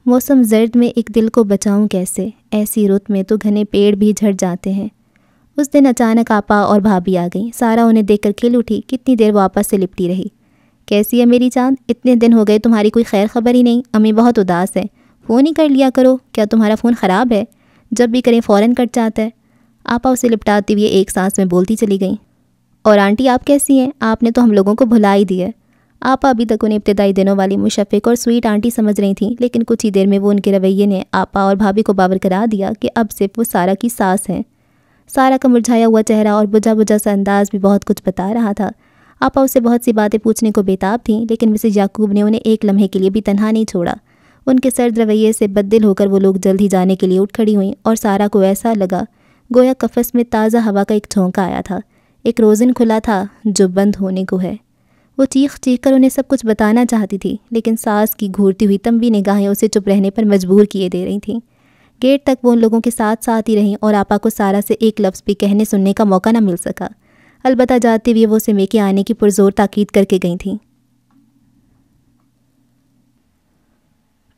موسم زرد میں ایک دل کو بچاؤں کیسے، ایسی رت میں تو گھنے پیڑ بھی جھڑ جاتے ہیں۔ اس دن اچانک آپا اور بھابھی آ گئیں۔ سارہ انہیں دیکھ کر کھل اٹھی، کتنی دیر وہ آپا سے لپٹی رہی۔ کیسی ہے میری چاند؟ اتنے دن ہو گئے تمہاری کوئی خیر خبر ہی نہیں. امی بہت اداس ہے. فون ہی کر لیا کرو. کیا تمہارا فون خراب ہے؟ جب بھی کریں فوراً کٹ جاتا ہے. آپا اسے لپٹاتے ہوئے ایک سانس میں بولتی چلی گئیں. اور آنٹی آپ کیسی ہیں؟ آپ نے تو ہم لوگوں کو بھلا ہی دی ہے. آپا ابھی تک انہیں ابتدائی دنوں والی مشفق اور سویٹ آنٹی سمجھ رہی تھیں، لیکن کچھ ہی دیر میں وہ ان کے رویے نے آپا اور بھابھی کو باور کرا دیا کہ اب صرف وہ سارا کی ساس ہیں. سارا کا مرجھایا ہوا چہرہ اور بجھا بجھا سا انداز بھی بہت کچھ بتا رہا تھا. آپا اسے بہت سی باتیں پوچھنے کو بےتاب تھیں، لیکن مسز یعقوب نے انہیں ایک لمحے کے لیے بھی تنہا نہیں چھوڑا. ان کے سرد رویے سے بددل ہو کر وہ لوگ جلد ہی جانے کے لیے اٹھ کھڑی ہوئیں اور سارا کو ایسا لگا گویا قفس میں تازہ ہوا کا ایک جھونکا آیا تھا. ایک روزن کھلا تھا جو بند ہونے کو ہے. وہ چیخ چیخ کر انہیں سب کچھ بتانا چاہتی تھی، لیکن ساس کی گھورتی ہوئی تنبی نگاہیں اسے چپ رہنے پر مجبور کیے دے رہی تھیں. گیٹ تک وہ ان لوگوں کے ساتھ ساتھ ہی رہیں اور آپا کو سارا سے ایک لفظ بھی کہنے سننے کا موقع نہ مل سکا. البتہ جاتے ہوئے وہ اسے میکے آنے کی پرزور تاکید کر کے گئی تھیں.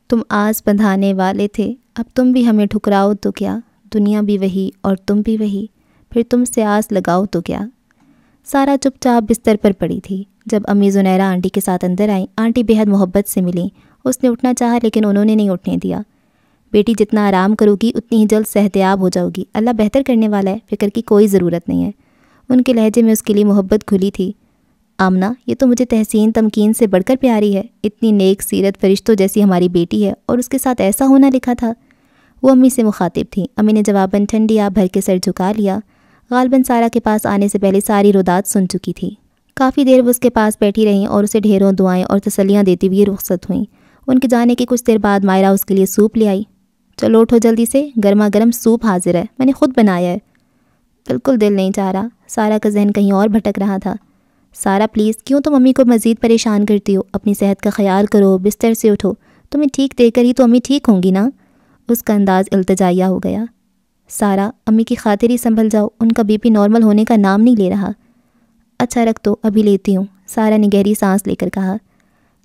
تم آس بندھانے والے تھے، اب تم بھی ہمیں ٹھکراؤ تو کیا. دنیا بھی وہی اور تم بھی وہی، پھر تم سے آس لگاؤ تو کیا. سارا چپ چاپ بستر پر پڑی تھی. جب امی زنیرہ آنٹی کے ساتھ اندر آئیں، آنٹی بے حد محبت سے ملیں. اس نے اٹھنا چاہا لیکن انہوں نے نہیں اٹھنے دیا. بیٹی جتنا آرام کرو گی اتنی ہی جلد صحتیاب ہو جاؤ گی. اللہ بہتر کرنے والا ہے، فکر کی کوئی ضرورت نہیں ہے. ان کے لہجے میں اس کے لیے محبت کھلی تھی. آمنہ، یہ تو مجھے تحسین تمکین سے بڑھ کر پیاری ہے. اتنی نیک سیرت فرشتوں جیسی ہماری بیٹی ہے اور اس کے ساتھ ایسا ہونا لکھا تھا. وہ امی سے مخاطب تھیں. امی نے جواباً ٹھنڈی آب بھر کے سر جھکا لیا. غالباً سارا کے پاس آنے سے پہلے ساری رودات سن چکی تھی. کافی دیر وہ اس کے پاس بیٹھی رہیں اور اسے ڈھیروں دعائیں اور تسلیاں دیتی ہوئی رخصت ہوئیں. ان کے جانے کے کچھ دیر بعد مائرہ اس کے لیے سوپ لے آئی. چلو اٹھو جلدی سے، گرما گرم سوپ حاضر ہے، میں نے خود بنایا ہے. بالکل دل نہیں چاہ رہا. سارا کا ذہن کہیں اور بھٹک رہا تھا. سارا پلیز، کیوں تم امی کو مزید پریشان کرتی ہو؟ اپنی صحت کا خیال کرو، بستر سے اٹھو. تمہیں ٹھیک دے کر ہی تو امی ٹھیک ہوں گی نا. اس کا انداز التجائیہ ہو گیا. سارا، امی کی خاطر ہی سنبھل جاؤ، ان کا بی پی نارمل ہونے کا نام نہیں لے رہا. اچھا رکھ دو، ابھی لیتی ہوں. سارا نے گہری سانس لے کر کہا.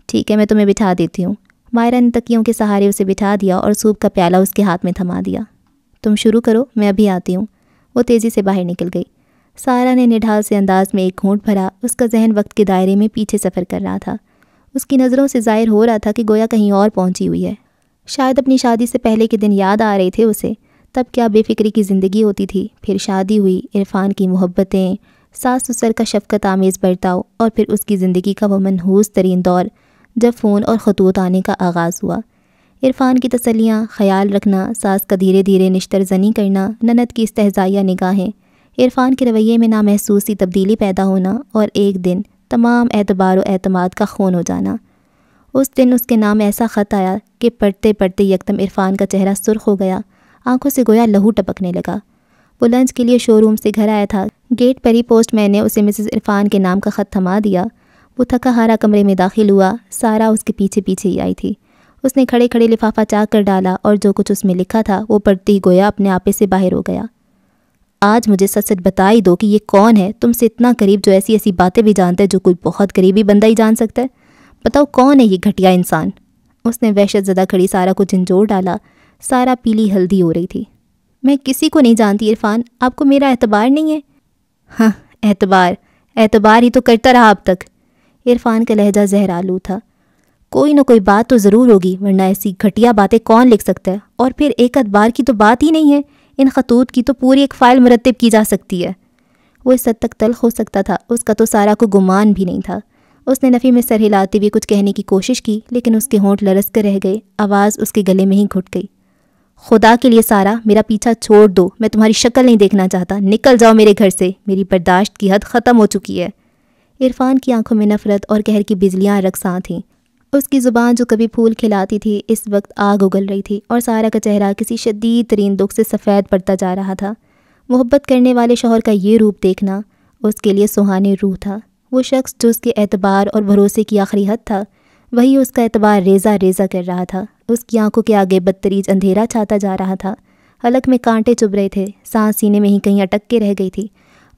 ٹھیک ہے، میں تمہیں بٹھا دیتی ہوں. مائرہ نے تکیوں کے سہارے اسے بٹھا دیا اور سوپ کا پیالہ اس کے ہاتھ میں تھما دیا. تم شروع کرو، میں ابھی آتی ہوں. وہ تیزی سے باہر نکل گئی. سارا نے نڈھال سے انداز میں ایک گھونٹ بھرا. اس کا ذہن وقت کے دائرے میں پیچھے سفر کر رہا تھا. اس کی نظروں سے ظاہر ہو رہا تھا کہ گویا کہیں اور پہنچی ہوئی ہے. شاید اپنی شادی سے پہلے کے دن یاد آ رہے تھے اسے. تب کیا بے فکری کی زندگی ہوتی تھی. پھر شادی ہوئی، عرفان کی محبتیں، ساس سسر کا شفقت آمیز برتاؤ، اور پھر اس کی زندگی کا وہ منحوس ترین دور جب فون اور خطوط آنے کا آغاز ہوا. عرفان کی تسلیاں، خیال رکھنا، ساس کا دھیرے دھیرے نشتر زنی کرنا، نند کی استہزائیہ نگاہیں، عرفان کے رویے میں نامحسوسی تبدیلی پیدا ہونا، اور ایک دن تمام اعتبار و اعتماد کا خون ہو جانا. اس دن اس کے نام ایسا خط آیا کہ پڑھتے پڑھتے یکدم عرفان کا چہرہ سرخ ہو گیا. آنکھوں سے گویا لہو ٹپکنے لگا. وہ لنچ کے لیے شو روم سے گھر آیا تھا. گیٹ پر ہی پوسٹ مین نے اسے مسز عرفان کے نام کا خط تھما دیا. وہ تھکا ہارا کمرے میں داخل ہوا. سارا اس کے پیچھے پیچھے ہی آئی تھی. اس نے کھڑے کھڑے لفافہ چاک کر ڈالا اور جو کچھ اس میں لکھا تھا وہ پڑھتے ہی گویا اپنے آپے سے باہر ہو گیا. آج مجھے سچ سچ بتا ہی دو کہ یہ کون ہے تم سے اتنا قریب جو ایسی ایسی باتیں بھی جانتا ہے جو کوئی بہت قریبی بندہ ہی جان سکتا ہے. بتاؤ کون ہے یہ گھٹیا انسان؟ اس نے وحشت زدہ کھڑی سارا کو جھنجھوڑ ڈالا. سارا پیلی ہلدی ہو رہی تھی. میں کسی کو نہیں جانتی عرفان، آپ کو میرا اعتبار نہیں ہے؟ ہاں، اعتبار ہی تو کرتا رہا اب تک. عرفان کا لہجہ زہرآلود تھا. کوئی نہ کوئی بات تو ضرور ہوگی، ورنہ ایسی گھٹیا باتیں کون لکھ سکتا ہے؟ اور پھر ایک ادبار کی تو بات ہی نہیں ہے. ان خطوط کی تو پوری ایک فائل مرتب کی جا سکتی ہے. وہ اس حد تک تلخ ہو سکتا تھا، اس کا تو سارا کو گمان بھی نہیں تھا. اس نے نفی میں سر ہلاتے ہوئے کچھ کہنے کی کوشش کی، لیکن اس کے ہونٹ لرز کر رہ گئے. آواز اس کے گلے میں ہی گھٹ گئی. خدا کے لیے سارا، میرا پیچھا چھوڑ دو. میں تمہاری شکل نہیں دیکھنا چاہتا. نکل جاؤ میرے گھر سے. میری برداشت کی حد ختم ہو چکی ہے. عرفان کی آنکھوں میں نفرت اور قہر کی بجلیاں رقصاں تھیں. اس کی زبان جو کبھی پھول کھلاتی تھی اس وقت آگ اگل رہی تھی، اور سارا کا چہرہ کسی شدید ترین دکھ سے سفید پڑتا جا رہا تھا. محبت کرنے والے شوہر کا یہ روپ دیکھنا اس کے لیے سہانے روح تھا. وہ شخص جو اس کے اعتبار اور بھروسے کی آخری حد تھا، وہی اس کا اعتبار ریزہ ریزہ کر رہا تھا. اس کی آنکھوں کے آگے بدتریج اندھیرا چھاتا جا رہا تھا. حلق میں کانٹے چبھ رہے تھے. سانس سینے میں ہی کہیں اٹک کے رہ گئی تھی.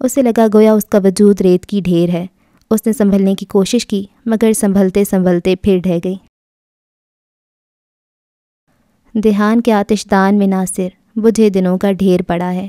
اسے لگا گویا اس کا وجود ریت کی ڈھیر ہے. اس نے سنبھلنے کی کوشش کی، مگر سنبھلتے سنبھلتے پھر ڈھہ گئی. دھیان کے آتش دان میں ناصر بجھے دنوں کا ڈھیر پڑا ہے.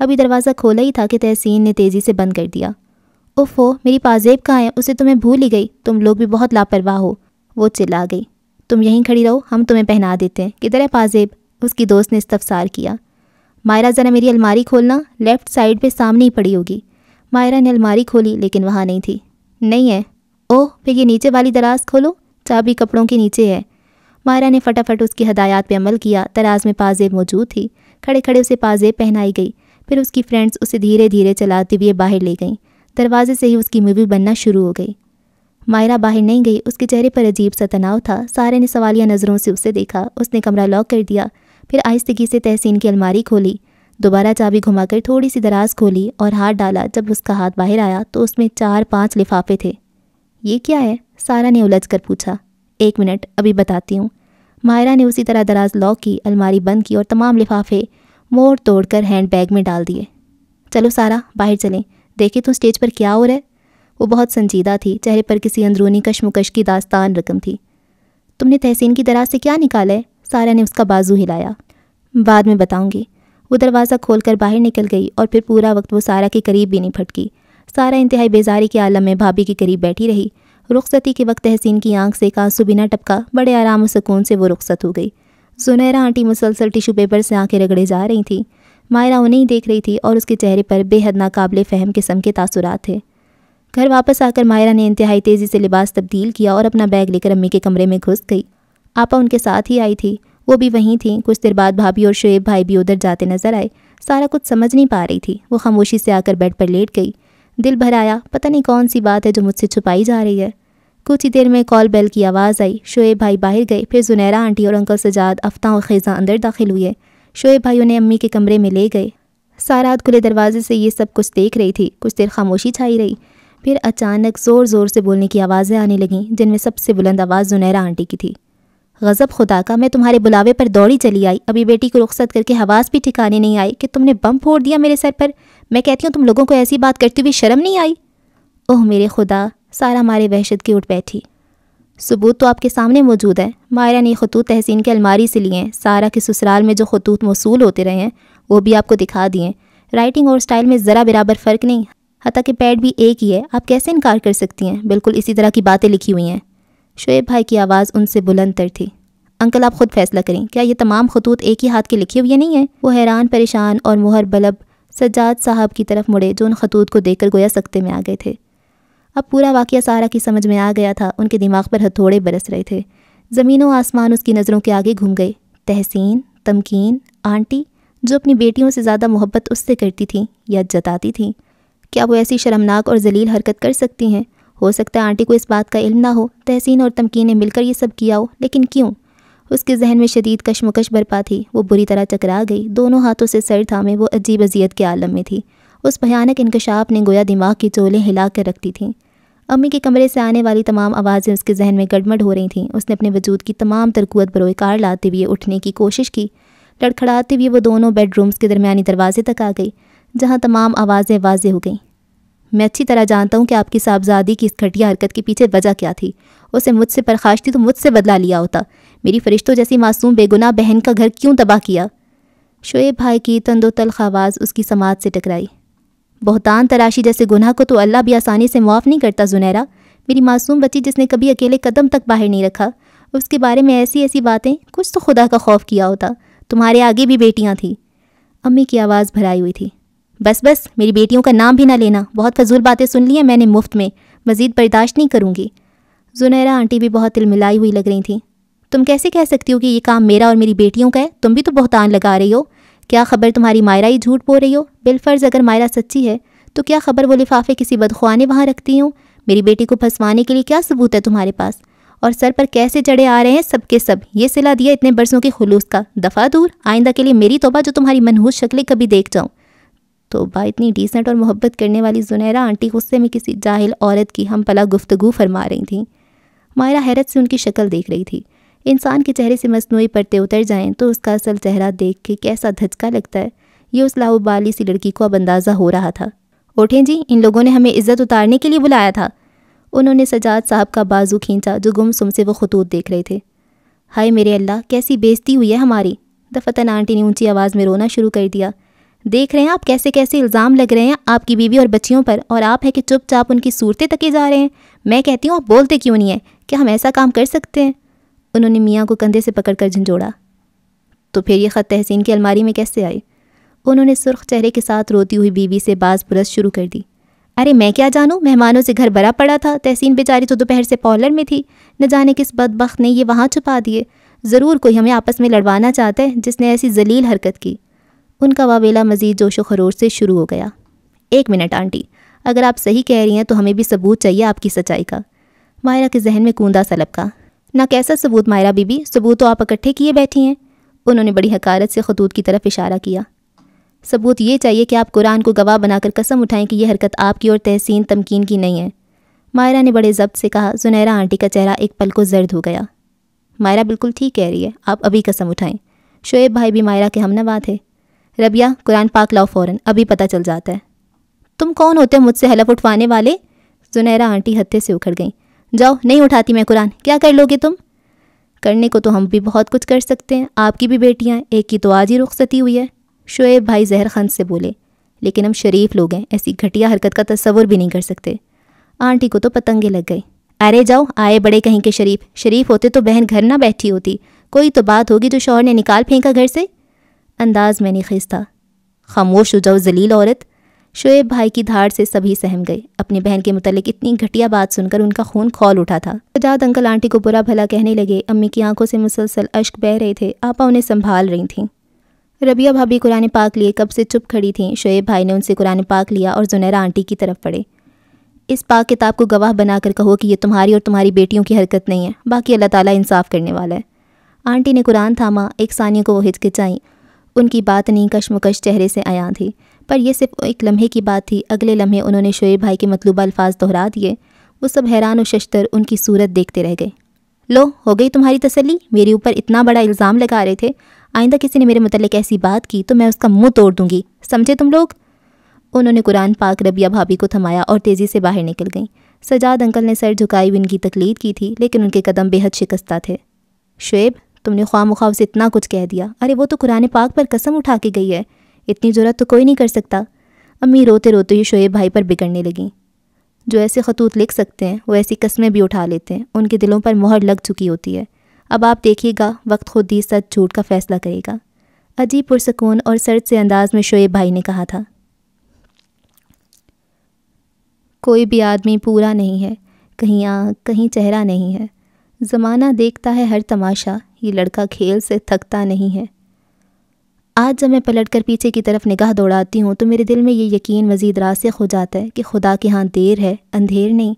ابھی دروازہ کھولا ہی تھا کہ تحسین نے تیزی سے بند کر دیا۔ اوفو، میری پازیب کہاں ہے؟ اسے تو میں بھول ہی گئی، تم لوگ بھی بہت لاپرواہ ہو، وہ چلا گئی۔ تم یہیں کھڑی رہو، ہم تمہیں پہنا دیتے ہیں۔ کدھر ہے پازیب؟ اس کی دوست نے استفسار کیا۔ مائرہ ذرا میری الماری کھولنا، لیفٹ سائیڈ پہ سامنے ہی پڑی ہوگی۔ مائرہ نے الماری کھولی لیکن وہاں نہیں تھی۔ نہیں ہے؟ اوہ، پھر یہ نیچے والی دراز کھولو، چابی کپڑوں کے نیچے ہے۔ مائرہ نے فٹافٹ اس کی ہدایات پہ عمل کیا۔ دراز میں پازیب موجود تھی۔ کھڑے کھڑے اسے پازیب پہنائی گئی، پھر اس کی فرینڈز اسے دھیرے دھیرے چلاتے ہوئے باہر لے گئیں۔ دروازے سے ہی اس کی مووی بننا شروع ہو گئی۔ مائرہ باہر نہیں گئی، اس کے چہرے پر عجیب سا تناؤ تھا۔ سارے نے سوالیہ نظروں سے اسے دیکھا۔ اس نے کمرہ لاک کر دیا، پھر آہستگی سے تحسین کی الماری کھولی، دوبارہ چابی گھما کر تھوڑی سی دراز کھولی اور ہاتھ ڈالا۔ جب اس کا ہاتھ باہر آیا تو اس میں 4-5 لفافے تھے۔ یہ کیا ہے؟ سارہ نے الجھ کر پوچھا۔ 1 منٹ، ابھی بتاتی ہوں۔ مائرہ نے اسی طرح دراز لاک کی، الماری بند کی اور تمام لفافے موڑ توڑ کر ہینڈ بیگ میں ڈال دیے۔ چلو سارہ، باہر چلیں، دیکھیں تو اسٹیج پر کیا ہو رہا ہے۔ وہ بہت سنجیدہ تھی، چہرے پر کسی اندرونی کشمکش کی داستان رقم تھی۔ تم نے تحسین کی دراز سے کیا نکالا ہے؟ سارہ نے اس کا بازو ہلایا۔ بعد میں بتاؤں گی۔ وہ دروازہ کھول کر باہر نکل گئی اور پھر پورا وقت وہ سارہ کے قریب بھی نہیں پھٹکی۔ سارہ انتہائی بیزاری کے عالم میں بھابھی کے قریب بیٹھی رہی۔ رخصتی کے وقت تحسین کی آنکھ سے ایک آنسو بھی نہ ٹپکا۔ بڑے آرام و سکون سے وہ رخصت ہو گئی۔ زنیرہ آنٹی مسلسل ٹیشو پیپر سے آنکھیں رگڑے جا رہی تھیں۔ مائرہ انہیں دیکھ رہی تھی اور اس کے چہرے پر بے حد ناقابل فہم قسم کے تاثرات تھے۔ گھر واپس آ کر مائرہ نے انتہائی تیزی سے لباس تبدیل کیا اور اپنا بیگ لے کر امی کے کمرے میں گھس گئی۔ آپا ان کے ساتھ ہی آئی تھی، وہ بھی وہیں تھیں۔ کچھ دیر بعد بھابھی اور شعیب بھائی بھی ادھر جاتے نظر آئے۔ سارہ کچھ سمجھ نہیں پا رہی تھی، وہ خاموشی سے آ کر بیڈ پر لیٹ گئی۔ دل بھر آیا، پتہ نہیں کون سی بات ہے جو مجھ سے چھپائی جا رہی ہے۔ کچھ ہی دیر میں کال بیل کی آواز آئی۔ شعیب بھائی باہر گئے، پھر زنیرہ آنٹی اور انکل سجاد افتاں اور خیزاں اندر داخل ہوئے۔ شعیب بھائی انہیں امی کے کمرے میں لے گئے۔ سارہ کھلے دروازے سے یہ سب کچھ دیکھ رہی تھی۔ کچھ دیر خاموشی چھائی رہی، پھر اچانک زور زور سے بولنے کی آوازیں آنے لگیں، جن میں سب سے بلند آواز زنیرہ آنٹی کی تھی۔ غضب خدا کا، میں تمہارے بلاوے پر دوڑی چلی آئی، ابھی بیٹی کو رخصت کر کے حواس بھی ٹھکانے نہیں آئی کہ تم نے بم پھوڑ دیا میرے سر پر۔ میں کہتی ہوں تم لوگوں کو ایسی بات کرتے ہوئے شرم نہیں آئی؟ اوہ میرے خدا، سارہ مارے وحشت کے اٹھ بیٹھی۔ ثبوت تو آپ کے سامنے موجود ہے۔ مائرہ نے خطوط تحسین کے الماری سے لیے ہیں۔ سارہ کے سسرال میں جو خطوط موصول ہوتے رہے ہیں وہ بھی آپ کو دکھا دیے۔ رائٹنگ اور سٹائل میں ذرا برابر فرق نہیں، حتیٰ کہ پیڈ بھی ایک ہی ہے۔ آپ کیسے انکار کر سکتی ہیں؟ بالکل اسی طرح کی باتیں لکھی ہوئی ہیں۔ شعیب بھائی کی آواز ان سے بلند تر تھی۔ انکل آپ خود فیصلہ کریں، کیا یہ تمام خطوط ایک ہی ہاتھ کے لکھے ہوئے نہیں ہیں؟ وہ حیران پریشان اور مہر بلب سجاد صاحب کی طرف مڑے جو ان خطوط کو دیکھ کر گویا سکتے میں آ گئے تھے۔ اب پورا واقعہ سارہ کی سمجھ میں آ گیا تھا۔ ان کے دماغ پر ہتھوڑے برس رہے تھے۔ زمین و آسمان اس کی نظروں کے آگے گھوم گئے۔ تحسین، تمکین، آنٹی جو اپنی بیٹیوں سے زیادہ محبت اس سے کرتی تھیں یا جتاتی تھیں، کیا وہ ایسی شرمناک اور ذلیل حرکت کر سکتی ہیں؟ ہو سکتا ہے آنٹی کو اس بات کا علم نہ ہو، تحسین اور تمکین نے مل کر یہ سب کیا ہو، لیکن کیوں؟ اس کے ذہن میں شدید کشمکش برپا تھی۔ وہ بری طرح چکرا گئی، دونوں ہاتھوں سے سر تھامے وہ عجیب اذیت کے عالم میں تھی۔ اس بھیانک انکشاف نے گویا دماغ کی چولیں ہلا کر رکھتی تھیں۔ امی کے کمرے سے آنے والی تمام آوازیں اس کے ذہن میں گڑمڑ ہو رہی تھیں۔ اس نے اپنے وجود کی تمام تر قوت بروئے کار لاتے ہوئے اٹھنے کی کوشش کی۔ لڑکھڑاتے ہوئے وہ دونوں بیڈ رومز کے درمیانی دروازے تک آ گئی، جہاں تمام آوازیں واضح ہو گئیں۔ میں اچھی طرح جانتا ہوں کہ آپ کی صاحبزادی کی اس گھٹیا حرکت کے پیچھے وجہ کیا تھی۔ اسے مجھ سے پرخاش تھی تو مجھ سے بدلہ لیا ہوتا۔ میری فرشتوں جیسی معصوم بے گناہ بہن کا گھر کیوں تباہ کیا؟ شعیب بھائی کی تند و تلخ آواز اس کی سماعت سے ٹکرائی۔ بہتان تراشی جیسے گناہ کو تو اللہ بھی آسانی سے معاف نہیں کرتا زنیرہ۔ میری معصوم بچی جس نے کبھی اکیلے قدم تک باہر نہیں رکھا، اس کے بارے میں ایسی ایسی باتیں، کچھ تو خدا کا خوف کیا ہوتا۔ تمہارے آگے بھی بیٹیاں تھیں۔ امی کی آواز بھرائی ہوئی تھی۔ بس بس، میری بیٹیوں کا نام بھی نہ لینا، بہت فضول باتیں سن لی ہیں میں نے مفت میں، مزید برداشت نہیں کروں گی۔ زنیرہ آنٹی بھی بہت تلملائی ہوئی لگ رہی تھیں۔ تم کیسے کہہ سکتی ہو کہ یہ کام میرا اور میری بیٹیوں کا ہے؟ تم بھی تو بہتان لگا رہی ہو۔ کیا خبر تمہاری مائرہ ہی جھوٹ بول رہی ہو؟ بالفرض اگر مائرہ سچی ہے تو کیا خبر وہ لفافے کسی بدخواہ نے وہاں رکھتی ہوں؟ میری بیٹی کو پھنسوانے کے لیے کیا ثبوت ہے تمہارے پاس؟ اور سر پر کیسے چڑھے آ رہے ہیں سب کے سب، یہ صلہ دیا اتنے برسوں کے خلوص کا، دفعہ دور۔ آئندہ کے لیے میری توبہ جو تمہاری منحوس شکلیں کبھی دیکھ جاؤں۔ توبہ، اتنی ڈیسنٹ اور محبت کرنے والی زنیرہ آنٹی غصے میں کسی جاہل عورت کی ہم پلا گفتگو فرما رہی تھیں۔ مائرہ حیرت سے ان کی شکل دیکھ رہی تھی۔ انسان کے چہرے سے مصنوعی پردے اتر جائیں تو اس کا اصل چہرہ دیکھ کے کیسا دھچکا لگتا ہے، یہ اس لاؤبالی سی لڑکی کو اب اندازہ ہو رہا تھا۔ اٹھیں جی، ان لوگوں نے ہمیں عزت اتارنے کے لیے بلایا تھا۔ انہوں نے سجاد صاحب کا بازو کھینچا جو گمسم سے وہ خطوط دیکھ رہے تھے۔ ہائے میرے اللہ، کیسی بےزتی ہوئی ہے ہماری۔ دفتن آنٹی نے اونچی آواز میں رونا شروع کر دیا۔ دیکھ رہے ہیں آپ کیسے کیسے الزام لگ رہے ہیں آپ کی بیوی اور بچیوں پر، اور آپ ہیں کہ چپ چاپ ان کی صورتیں تکے جا رہے ہیں۔ میں کہتی ہوں آپ بولتے کیوں نہیں ہیں؟ کیا ہم ایسا کام کر سکتے ہیں؟ انہوں نے میاں کو کندھے سے پکڑ کر جھنجھوڑا۔ تو پھر یہ خط تحسین کی الماری میں کیسے آئے؟ انہوں نے سرخ چہرے کے ساتھ روتی ہوئی بیوی سے باز پرس شروع کر دی۔ ارے میں کیا جانوں، مہمانوں سے گھر بھرا پڑا تھا، تحسین بیچاری تو دوپہر سے پارلر میں تھی، نہ جانے کس بدبخت نے یہ وہاں چھپا دیے۔ ضرور کوئی ہمیں آپس میں لڑوانا چاہتا ہے جس نے ایسی ذلیل حرکت کی۔ ان کا واویلا مزید جوش و خروش سے شروع ہو گیا۔ ایک منٹ آنٹی، اگر آپ صحیح کہہ رہی ہیں تو ہمیں بھی ثبوت چاہیے آپ کی سچائی کا۔ مائرہ کے ذہن میں کوندا سا لپکا۔ نہ کیسا ثبوت مائرہ بی بی، ثبوت تو آپ اکٹھے کیے بیٹھی ہیں۔ انہوں نے بڑی حقارت سے خطوط کی طرف اشارہ کیا۔ ثبوت یہ چاہیے کہ آپ قرآن کو گواہ بنا کر قسم اٹھائیں کہ یہ حرکت آپ کی اور تحسین تمکین کی نہیں ہے۔ مائرہ نے بڑے ضبط سے کہا۔ زنیرہ آنٹی کا چہرہ ایک پل کو زرد ہو گیا۔ مائرہ بالکل ٹھیک کہہ رہی ہے، آپ ابھی قسم اٹھائیں۔ شعیب بھائی بھی مائرہ کے ہمنوا تھے۔ ربیہ، قرآن پاک لاؤ فوراً، ابھی پتہ چل جاتا ہے۔ تم کون ہوتے مجھ سے حلف اٹھوانے والے؟ زنیرہ آنٹی ہتھے سے اکھڑ گئیں۔ جاؤ، نہیں اٹھاتی میں قرآن، کیا کر لو گے تم؟ کرنے کو تو ہم بھی بہت کچھ کر سکتے ہیں، آپ کی بھی بیٹیاں، ایک کی تو آج ہی رخصتی ہوئی ہے۔ شعیب بھائی زہر خند سے بولے۔ لیکن ہم شریف لوگ ہیں، ایسی گھٹیا حرکت کا تصور بھی نہیں کر سکتے۔ آنٹی کو تو پتنگے لگ گئی۔ ارے جاؤ، آئے بڑے کہیں کے شریف ہوتے تو بہن گھر نہ بیٹھی ہوتی، کوئی تو بات ہوگی جو شوہر نے نکال پھینکا گھر سے۔ انداز میں نہیں خیز تھا۔ خاموش ہو جاؤ ذلیل عورت۔ شعیب بھائی کی دھاڑ سے سبھی سہم گئے۔ اپنی بہن کے متعلق اتنی گھٹیا بات سن کر ان کا خون کھول اٹھا تھا۔ سجاد انکل آنٹی کو برا بھلا کہنے لگے۔ امی کی آنکھوں سے مسلسل اشک بہہ رہے تھے۔ آپا انہیں سنبھال رہی تھیں۔ ربیہ بھابھی قرآن پاک لیے کب سے چپ کھڑی تھیں۔ شعیب بھائی نے ان سے قرآن پاک لیا اور زنیرہ آنٹی کی طرف پڑھے۔ اس پاک کتاب کو گواہ بنا کر کہو کہ یہ تمہاری اور تمہاری بیٹیوں کی حرکت نہیں ہے، باقی اللہ تعالیٰ انصاف کرنے والا ہے۔ آنٹی نے قرآن تھاما۔ ایک ثانیہ کو وہ ہچکچائیں۔ ان کی بات نہیں کشمکش چہرے سے عیاں تھی، پر یہ صرف ایک لمحے کی بات تھی۔ اگلے لمحے انہوں نے شعیب بھائی کے مطلوبہ الفاظ دہرا دیے۔ وہ سب حیران و ششدر ان کی صورت دیکھتے رہ گئے۔ لو، ہو گئی تمہاری تسلی؟ میرے اوپر اتنا بڑا الزام لگا رہے تھے، آئندہ کسی نے میرے متعلق ایسی بات کی تو میں اس کا منہ توڑ دوں گی، سمجھے تم لوگ؟ انہوں نے قرآن پاک ربیہ بھابھی کو تھمایا اور تیزی سے باہر نکل گئیں۔ سجاد انکل نے سر جھکائی ہوئی ان کی تقلید کی تھی، لیکن ان کے قدم بے حد شکستہ تھے۔ شعیب، تم نے خواہ مخواہ سے اتنا کچھ کہہ دیا۔ ارے وہ تو قرآن پاک پر قسم اٹھا کے گئی ہے، اتنی جرأت تو کوئی نہیں کر سکتا۔ امی روتے روتے ہی شعیب بھائی پر بگڑنے لگیں۔ جو ایسے خطوط لکھ سکتے ہیں وہ ایسی قسمیں بھی اٹھا لیتے ہیں، ان کے دلوں پر مہر لگ چکی ہوتی ہے۔ اب آپ دیکھیے گا، وقت خود ہی سچ جھوٹ کا فیصلہ کرے گا۔ عجیب پرسکون اور سرد سے انداز میں شعیب بھائی نے کہا تھا۔ کوئی بھی آدمی پورا نہیں ہے، کہیں آنکھ کہیں چہرہ نہیں ہے۔ زمانہ دیکھتا ہے ہر تماشا، یہ لڑکا کھیل سے تھکتا نہیں ہے۔ آج جب میں پلٹ کر پیچھے کی طرف نگاہ دوڑاتی ہوں تو میرے دل میں یہ یقین مزید راسخ ہو جاتا ہے کہ خدا کے ہاں دیر ہے، اندھیر نہیں۔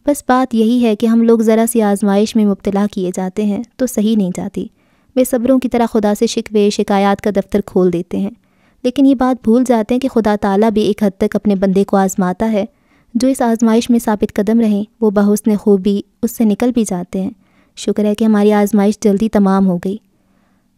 بس بات یہی ہے کہ ہم لوگ ذرا سی آزمائش میں مبتلا کیے جاتے ہیں تو صحیح نہیں جاتی، بے صبروں کی طرح خدا سے شکوے شکایات کا دفتر کھول دیتے ہیں، لیکن یہ بات بھول جاتے ہیں کہ خدا تعالیٰ بھی ایک حد تک اپنے بندے کو آزماتا ہے۔ جو اس آزمائش میں ثابت قدم رہیں وہ بحسن خوبی اس سے نکل بھی جاتے ہیں۔ شکر ہے کہ ہماری آزمائش جلدی تمام ہو گئی۔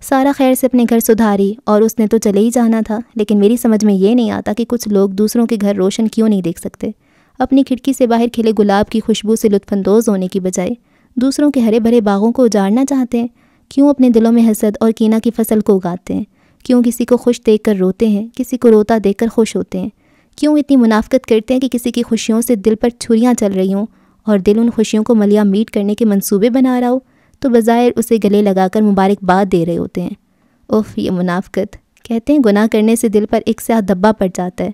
سارا خیر سے اپنے گھر سدھاری اور اس نے تو چلے ہی جانا تھا، لیکن میری سمجھ میں یہ نہیں آتا کہ کچھ لوگ دوسروں کے گھر روشن کیوں نہیں دیکھ سکتے۔ اپنی کھڑکی سے باہر کھلے گلاب کی خوشبو سے لطف اندوز ہونے کی بجائے دوسروں کے ہرے بھرے باغوں کو اجاڑنا چاہتے ہیں۔ کیوں اپنے دلوں میں حسد اور کینہ کی فصل کو اگاتے ہیں؟ کیوں کسی کو خوش دیکھ کر روتے ہیں، کسی کو روتا دیکھ کر خوش ہوتے ہیں؟ کیوں اتنی منافقت کرتے ہیں کہ کسی کی خوشیوں سے دل پر چھریاں چل رہی ہوں اور دل ان خوشیوں کو ملیا میٹ کرنے کے منصوبے بنا رہا ہو تو بظاہر اسے گلے لگا کر مبارکباد دے رہے ہوتے ہیں۔ اوف، یہ منافقت! کہتے ہیں گناہ کرنے سے دل پر ایک سیاہ دھبا پڑ جاتا ہے،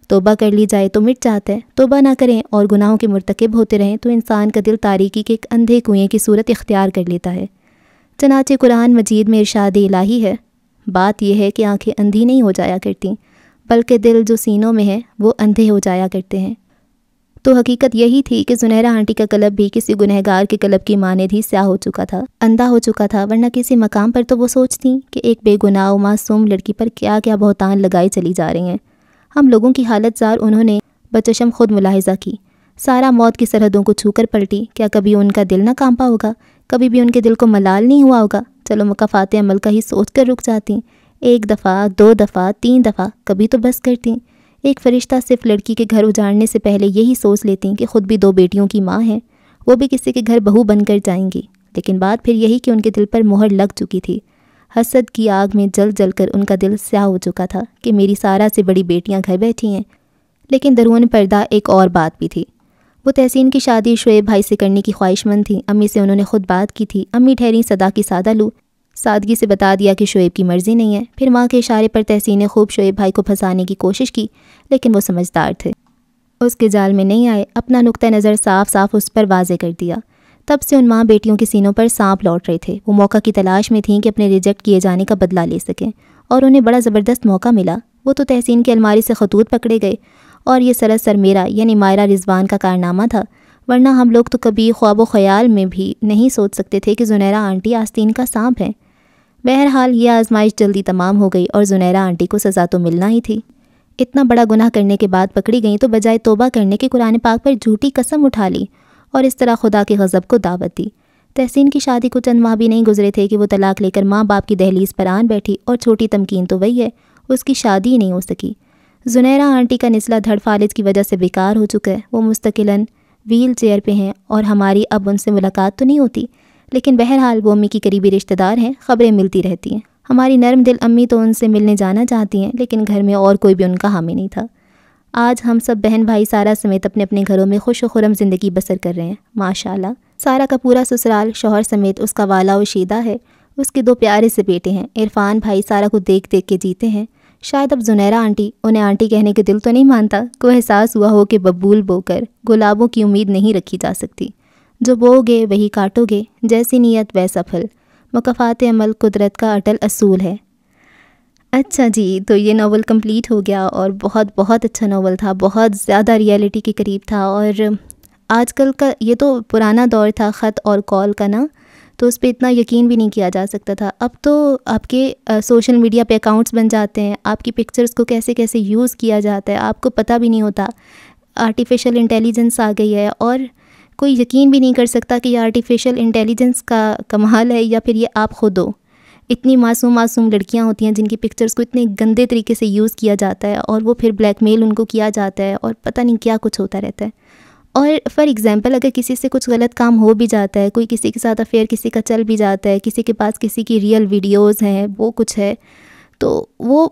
توبہ کر لی جائے تو مٹ جاتا ہے، توبہ نہ کریں اور گناہوں کے مرتکب ہوتے رہیں تو انسان کا دل تاریکی کے ایک اندھے کنویں کی صورت اختیار کر لیتا ہے۔ چنانچہ قرآن مجید میں ارشاد الہی ہے، بات یہ ہے کہ آنکھیں اندھی نہیں ہو جایا کرتیں، بلکہ دل جو سینوں میں ہے وہ اندھے ہو جایا کرتے ہیں۔ تو حقیقت یہی تھی کہ زنیرہ آنٹی کا قلب بھی کسی گنہگار کے قلب کی مانند ہی سیاہ ہو چکا تھا، اندھا ہو چکا تھا، ورنہ کسی مقام پر تو وہ سوچتیں کہ ایک بے گناہ و معصوم لڑکی پر کیا کیا بہتان لگائی چلی جا رہی ہیں۔ ہم لوگوں کی حالت زار انہوں نے بچشم خود ملاحظہ کی۔ سارا موت کی سرحدوں کو چھو کر پلٹی، کیا کبھی ان کا دل نہ کانپا ہوگا؟ کبھی بھی ان کے دل کو ملال نہیں ہوا ہوگا؟ چلو مکافات عمل کا ہی سوچ کر رک جاتی، ایک دفعہ، دو دفعہ، تین دفعہ، کبھی تو بس کرتی۔ ایک فرشتہ صرف لڑکی کے گھر اجاڑنے سے پہلے یہی سوچ لیتی کہ خود بھی دو بیٹیوں کی ماں ہیں، وہ بھی کسی کے گھر بہو بن کر جائیں گی، لیکن بات پھر یہی کہ ان کے دل پر مہر لگ چکی تھی۔ حسد کی آگ میں جل جل کر ان کا دل سیاہ ہو چکا تھا کہ میری سارا سے بڑی بیٹیاں گھر بیٹھی ہیں۔ لیکن درون پردہ ایک اور بات بھی تھی۔ وہ تحسین کی شادی شعیب بھائی سے کرنے کی خواہش مند تھی۔ امی سے انہوں نے خود بات کی تھی۔ امی ٹھہری صدا کی سادہ لو، سادگی سے بتا دیا کہ شعیب کی مرضی نہیں ہے۔ پھر ماں کے اشارے پر تحسین نے خوب شعیب بھائی کو پھنسانے کی کوشش کی، لیکن وہ سمجھدار تھے، اس کے جال میں نہیں آئے۔ اپنا نقطہ نظر صاف صاف اس پر واضح کر دیا۔ تب سے ان ماں بیٹیوں کے سینوں پر سانپ لوٹ رہے تھے۔ وہ موقع کی تلاش میں تھیں کہ اپنے ریجیکٹ کیے جانے کا بدلہ لے سکیں، اور انہیں بڑا زبردست موقع ملا۔ وہ تو تحسین کی الماری سے خطوط پکڑے گئے، اور یہ سراسر میرا یعنی مائرہ رضوان کا کارنامہ تھا، ورنہ ہم لوگ تو کبھی خواب و خیال میں بھی نہیں سوچ سکتے تھے کہ زنیرہ آنٹی آستین کا سانپ ہے۔ بہرحال یہ آزمائش جلدی تمام ہو گئی اور زنیرہ آنٹی کو سزا تو ملنا ہی تھی۔ اتنا بڑا گناہ کرنے کے بعد پکڑی گئیں تو بجائے توبہ کرنے کے قرآن پاک پر جھوٹی قسم اٹھا لی اور اس طرح خدا کے غضب کو دعوت دی۔ تحسین کی شادی کو چند ماہ بھی نہیں گزرے تھے کہ وہ طلاق لے کر ماں باپ کی دہلیز پر آن بیٹھی، اور چھوٹی تمکین تو وہی ہے، اس کی شادی ہی نہیں ہو سکی۔ زنیرہ آنٹی کا نسلہ دھڑ فالج کی وجہ سے بیکار ہو چکا ہے۔ وہ مستقلاً ویل چیئر پہ ہیں اور ہماری اب ان سے ملاقات تو نہیں ہوتی، لیکن بہرحال وہ امی کی قریبی رشتہ دار ہیں، خبریں ملتی رہتی ہیں۔ ہماری نرم دل امی تو ان سے ملنے جانا چاہتی ہیں، لیکن گھر میں اور کوئی بھی ان کا حامی نہیں تھا۔ آج ہم سب بہن بھائی سارا سمیت اپنے اپنے گھروں میں خوش و خرم زندگی بسر کر رہے ہیں، ماشاءاللہ۔ سارا کا پورا سسرال شوہر سمیت اس کا والا و شیدہ ہے۔ اس کے 2 پیارے سے بیٹے ہیں۔ عرفان بھائی سارا کو دیکھ دیکھ کے جیتے ہیں۔ شاید اب زنیرہ آنٹی انہیں آنٹی کہنے کے دل تو نہیں مانتا، کو احساس ہوا ہو کہ ببول بو کر گلابوں کی امید نہیں رکھی جا سکتی۔ جو بو گے وہی کاٹو گے، جیسی نیت ویسا پھل، مکافات عمل قدرت کا اٹل اصول ہے۔ اچھا جی، تو یہ ناول کمپلیٹ ہو گیا اور بہت بہت اچھا ناول تھا، بہت زیادہ ریئلٹی کے قریب تھا۔ اور آج کل کا یہ تو پرانا دور تھا خط اور کال کا نا، تو اس پہ اتنا یقین بھی نہیں کیا جا سکتا تھا۔ اب تو آپ کے سوشل میڈیا پہ اکاؤنٹس بن جاتے ہیں، آپ کی پکچرز کو کیسے کیسے یوز کیا جاتا ہے آپ کو پتہ بھی نہیں ہوتا۔ آرٹیفیشل انٹیلیجنس آ گئی ہے اور کوئی یقین بھی نہیں کر سکتا کہ یہ آرٹیفیشل انٹیلیجنس کا کمال ہے یا پھر یہ آپ خود ہو۔ اتنی معصوم لڑکیاں ہوتی ہیں جن کی پکچرز کو اتنے گندے طریقے سے یوز کیا جاتا ہے، اور وہ پھر بلیک میل ان کو کیا جاتا ہے، اور پتہ نہیں کیا کچھ ہوتا رہتا ہے۔ اور فار ایگزامپل اگر کسی سے کچھ غلط کام ہو بھی جاتا ہے، کوئی کسی کے ساتھ افیئر کسی کا چل بھی جاتا ہے، کسی کے پاس کسی کی ریئل ویڈیوز ہیں، وہ کچھ ہے، تو وہ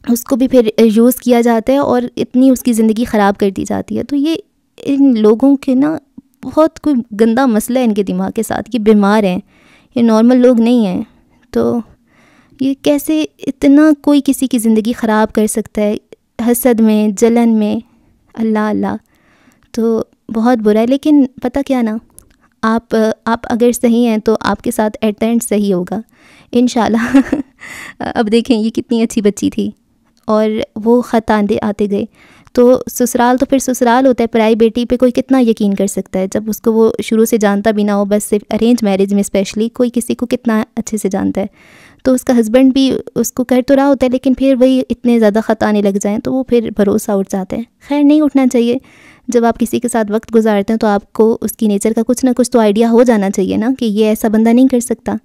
اس کو بھی پھر یوز کیا جاتا ہے اور اتنی اس کی زندگی خراب کر دی جاتی ہے۔ تو یہ ان لوگوں کے نا بہت کوئی گندا مسئلہ ہے ان کے دماغ کے ساتھ، یہ بیمار ہیں، یہ نارمل لوگ نہیں ہیں۔ تو یہ کیسے اتنا کوئی کسی کی زندگی خراب کر سکتا ہے، حسد میں، جلن میں، اللہ۔ تو بہت برا ہے، لیکن پتہ کیا نا، آپ اگر صحیح ہیں تو آپ کے ساتھ ایٹ دا اینڈ صحیح ہوگا انشاءاللہ۔ اب دیکھیں یہ کتنی اچھی بچی تھی اور وہ خط آتے گئے، تو سسرال تو پھر سسرال ہوتا ہے، پرائی بیٹی پہ کوئی کتنا یقین کر سکتا ہے جب اس کو وہ شروع سے جانتا بھی نہ ہو، بس صرف ارینج میرج میں اسپیشلی کوئی کسی کو کتنا اچھے سے جانتا ہے۔ تو اس کا ہسبینڈ بھی اس کو کر تو رہا ہوتا ہے، لیکن پھر وہی اتنے زیادہ خط آنے لگ جائیں تو وہ پھر بھروسہ اٹھ جاتا ہے۔ خیر نہیں اٹھنا چاہیے، جب آپ کسی کے ساتھ وقت گزارتے ہیں تو آپ کو اس کی نیچر کا کچھ نہ کچھ تو آئیڈیا ہو جانا چاہیے نا کہ یہ ایسا بندہ نہیں کر سکتا۔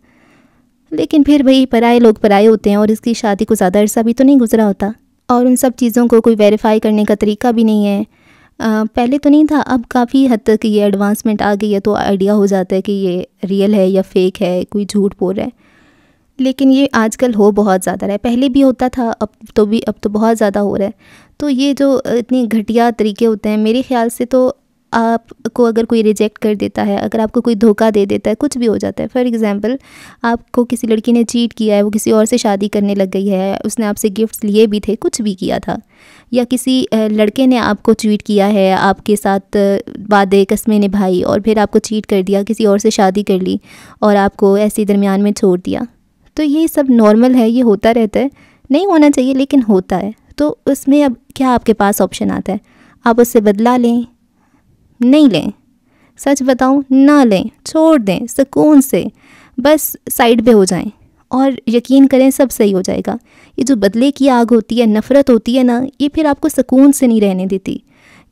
لیکن پھر وہی پرائے لوگ پرائے ہوتے ہیں، اور اس کی شادی کو زیادہ عرصہ بھی تو نہیں گزرا ہوتا، اور ان سب چیزوں کو کوئی ویریفائی کرنے کا طریقہ بھی نہیں ہے۔ پہلے تو نہیں تھا، اب کافی حد تک یہ ایڈوانسمنٹ آ گئی ہے تو آئیڈیا ہو جاتا ہے کہ یہ ریئل ہے یا فیک ہے، کوئی جھوٹ بول رہا ہے۔ لیکن یہ آج کل ہو بہت زیادہ رہا ہے، پہلے بھی ہوتا تھا، اب تو بہت زیادہ ہو رہا ہے۔ تو یہ جو اتنی گھٹیا طریقے ہوتے ہیں، میرے خیال سے تو آپ کو اگر کوئی ریجیکٹ کر دیتا ہے، اگر آپ کو کوئی دھوکہ دے دیتا ہے، کچھ بھی ہو جاتا ہے، فار ایگزامپل آپ کو کسی لڑکی نے چیٹ کیا ہے، وہ کسی اور سے شادی کرنے لگ گئی ہے، اس نے آپ سے گفٹس لیے بھی تھے، کچھ بھی کیا تھا، یا کسی لڑکے نے آپ کو چیٹ کیا ہے، آپ کے ساتھ وعدے قسمیں نبھائی اور پھر آپ کو چیٹ کر دیا، کسی اور سے شادی کر لی اور آپ کو ایسے درمیان میں چھوڑ دیا، تو یہ سب نارمل ہے، یہ ہوتا رہتا ہے، نہیں ہونا چاہیے لیکن ہوتا ہے۔ تو اس میں اب کیا آپ کے پاس آپشن آتا ہے؟ آپ اس سے بدلہ لیں، نہیں لیں، سچ بتاؤں نہ لیں، چھوڑ دیں سکون سے، بس سائڈ پہ ہو جائیں اور یقین کریں سب صحیح ہو جائے گا۔ یہ جو بدلے کی آگ ہوتی ہے، نفرت ہوتی ہے نا، یہ پھر آپ کو سکون سے نہیں رہنے دیتی،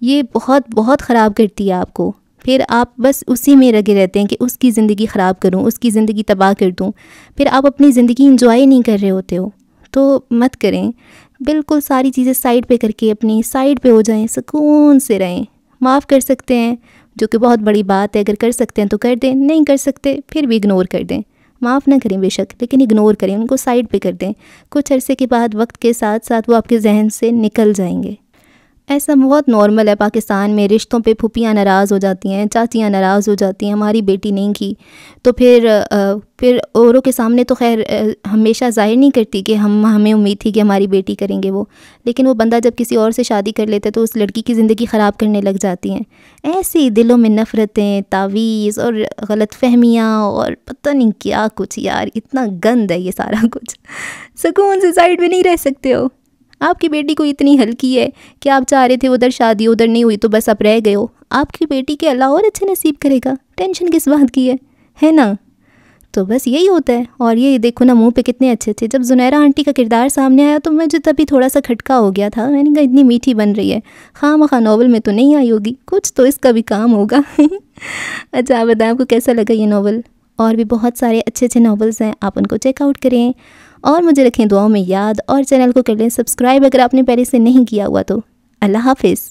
یہ بہت بہت خراب کرتی ہے آپ کو۔ پھر آپ بس اسی میں لگے رہتے ہیں کہ اس کی زندگی خراب کروں، اس کی زندگی تباہ کر دوں، پھر آپ اپنی زندگی انجوائے نہیں کر رہے ہوتے ہو۔ تو مت کریں، بالکل ساری چیزیں سائڈ پہ کر کے اپنی سائڈ پہ ہو جائیں، سکون سے رہیں۔ معاف کر سکتے ہیں جو کہ بہت بڑی بات ہے، اگر کر سکتے ہیں تو کر دیں، نہیں کر سکتے پھر بھی اگنور کر دیں، معاف نہ کریں بے شک، لیکن اگنور کریں، ان کو سائڈ پہ کر دیں. کچھ عرصے کے بعد وقت کے ساتھ ساتھ وہ آپ کے ذہن سے نکل جائیں گے. ایسا بہت نارمل ہے پاکستان میں. رشتوں پہ پھوپھیاں ناراض ہو جاتی ہیں، چاچیاں ناراض ہو جاتی ہیں، ہماری بیٹی نہیں کی. تو پھر اوروں کے سامنے تو خیر ہمیشہ ظاہر نہیں کرتی کہ ہمیں امید تھی کہ ہماری بیٹی کریں گے وہ، لیکن وہ بندہ جب کسی اور سے شادی کر لیتا ہے تو اس لڑکی کی زندگی خراب کرنے لگ جاتی ہیں. ایسی دلوں میں نفرتیں، تعویذ اور غلط فہمیاں اور پتہ نہیں کیا کچھ. یار اتنا گند ہے یہ سارا کچھ. سکون سے سائڈ میں نہیں رہ سکتے ہو. آپ کی بیٹی کو اتنی ہلکی ہے کہ آپ چاہ رہے تھے ادھر شادی ادھر نہیں ہوئی تو بس آپ رہ گئے ہو. آپ کی بیٹی کے اللہ اور اچھے نصیب کرے گا. ٹینشن کس بات کی ہے نا؟ تو بس یہی ہوتا ہے. اور یہ دیکھو نا منہ پہ کتنے اچھے تھے. جب زنیرہ آنٹی کا کردار سامنے آیا تو مجھے تبھی تھوڑا سا کھٹکا ہو گیا تھا. میں نے کہا اتنی میٹھی بن رہی ہے، خواہ مخواہ ناول میں تو نہیں آئی ہوگی، کچھ تو اس کا بھی کام ہوگا. اچھا آپ بتائیں آپ کو کیسا لگا یہ ناول؟ اور بھی بہت سارے اچھے اچھے ناولز ہیں، آپ ان کو چیک آؤٹ کریں اور مجھے رکھیں دعاؤں میں یاد، اور چینل کو کر لیں سبسکرائب اگر آپ نے پہلے سے نہیں کیا ہوا تو. اللہ حافظ.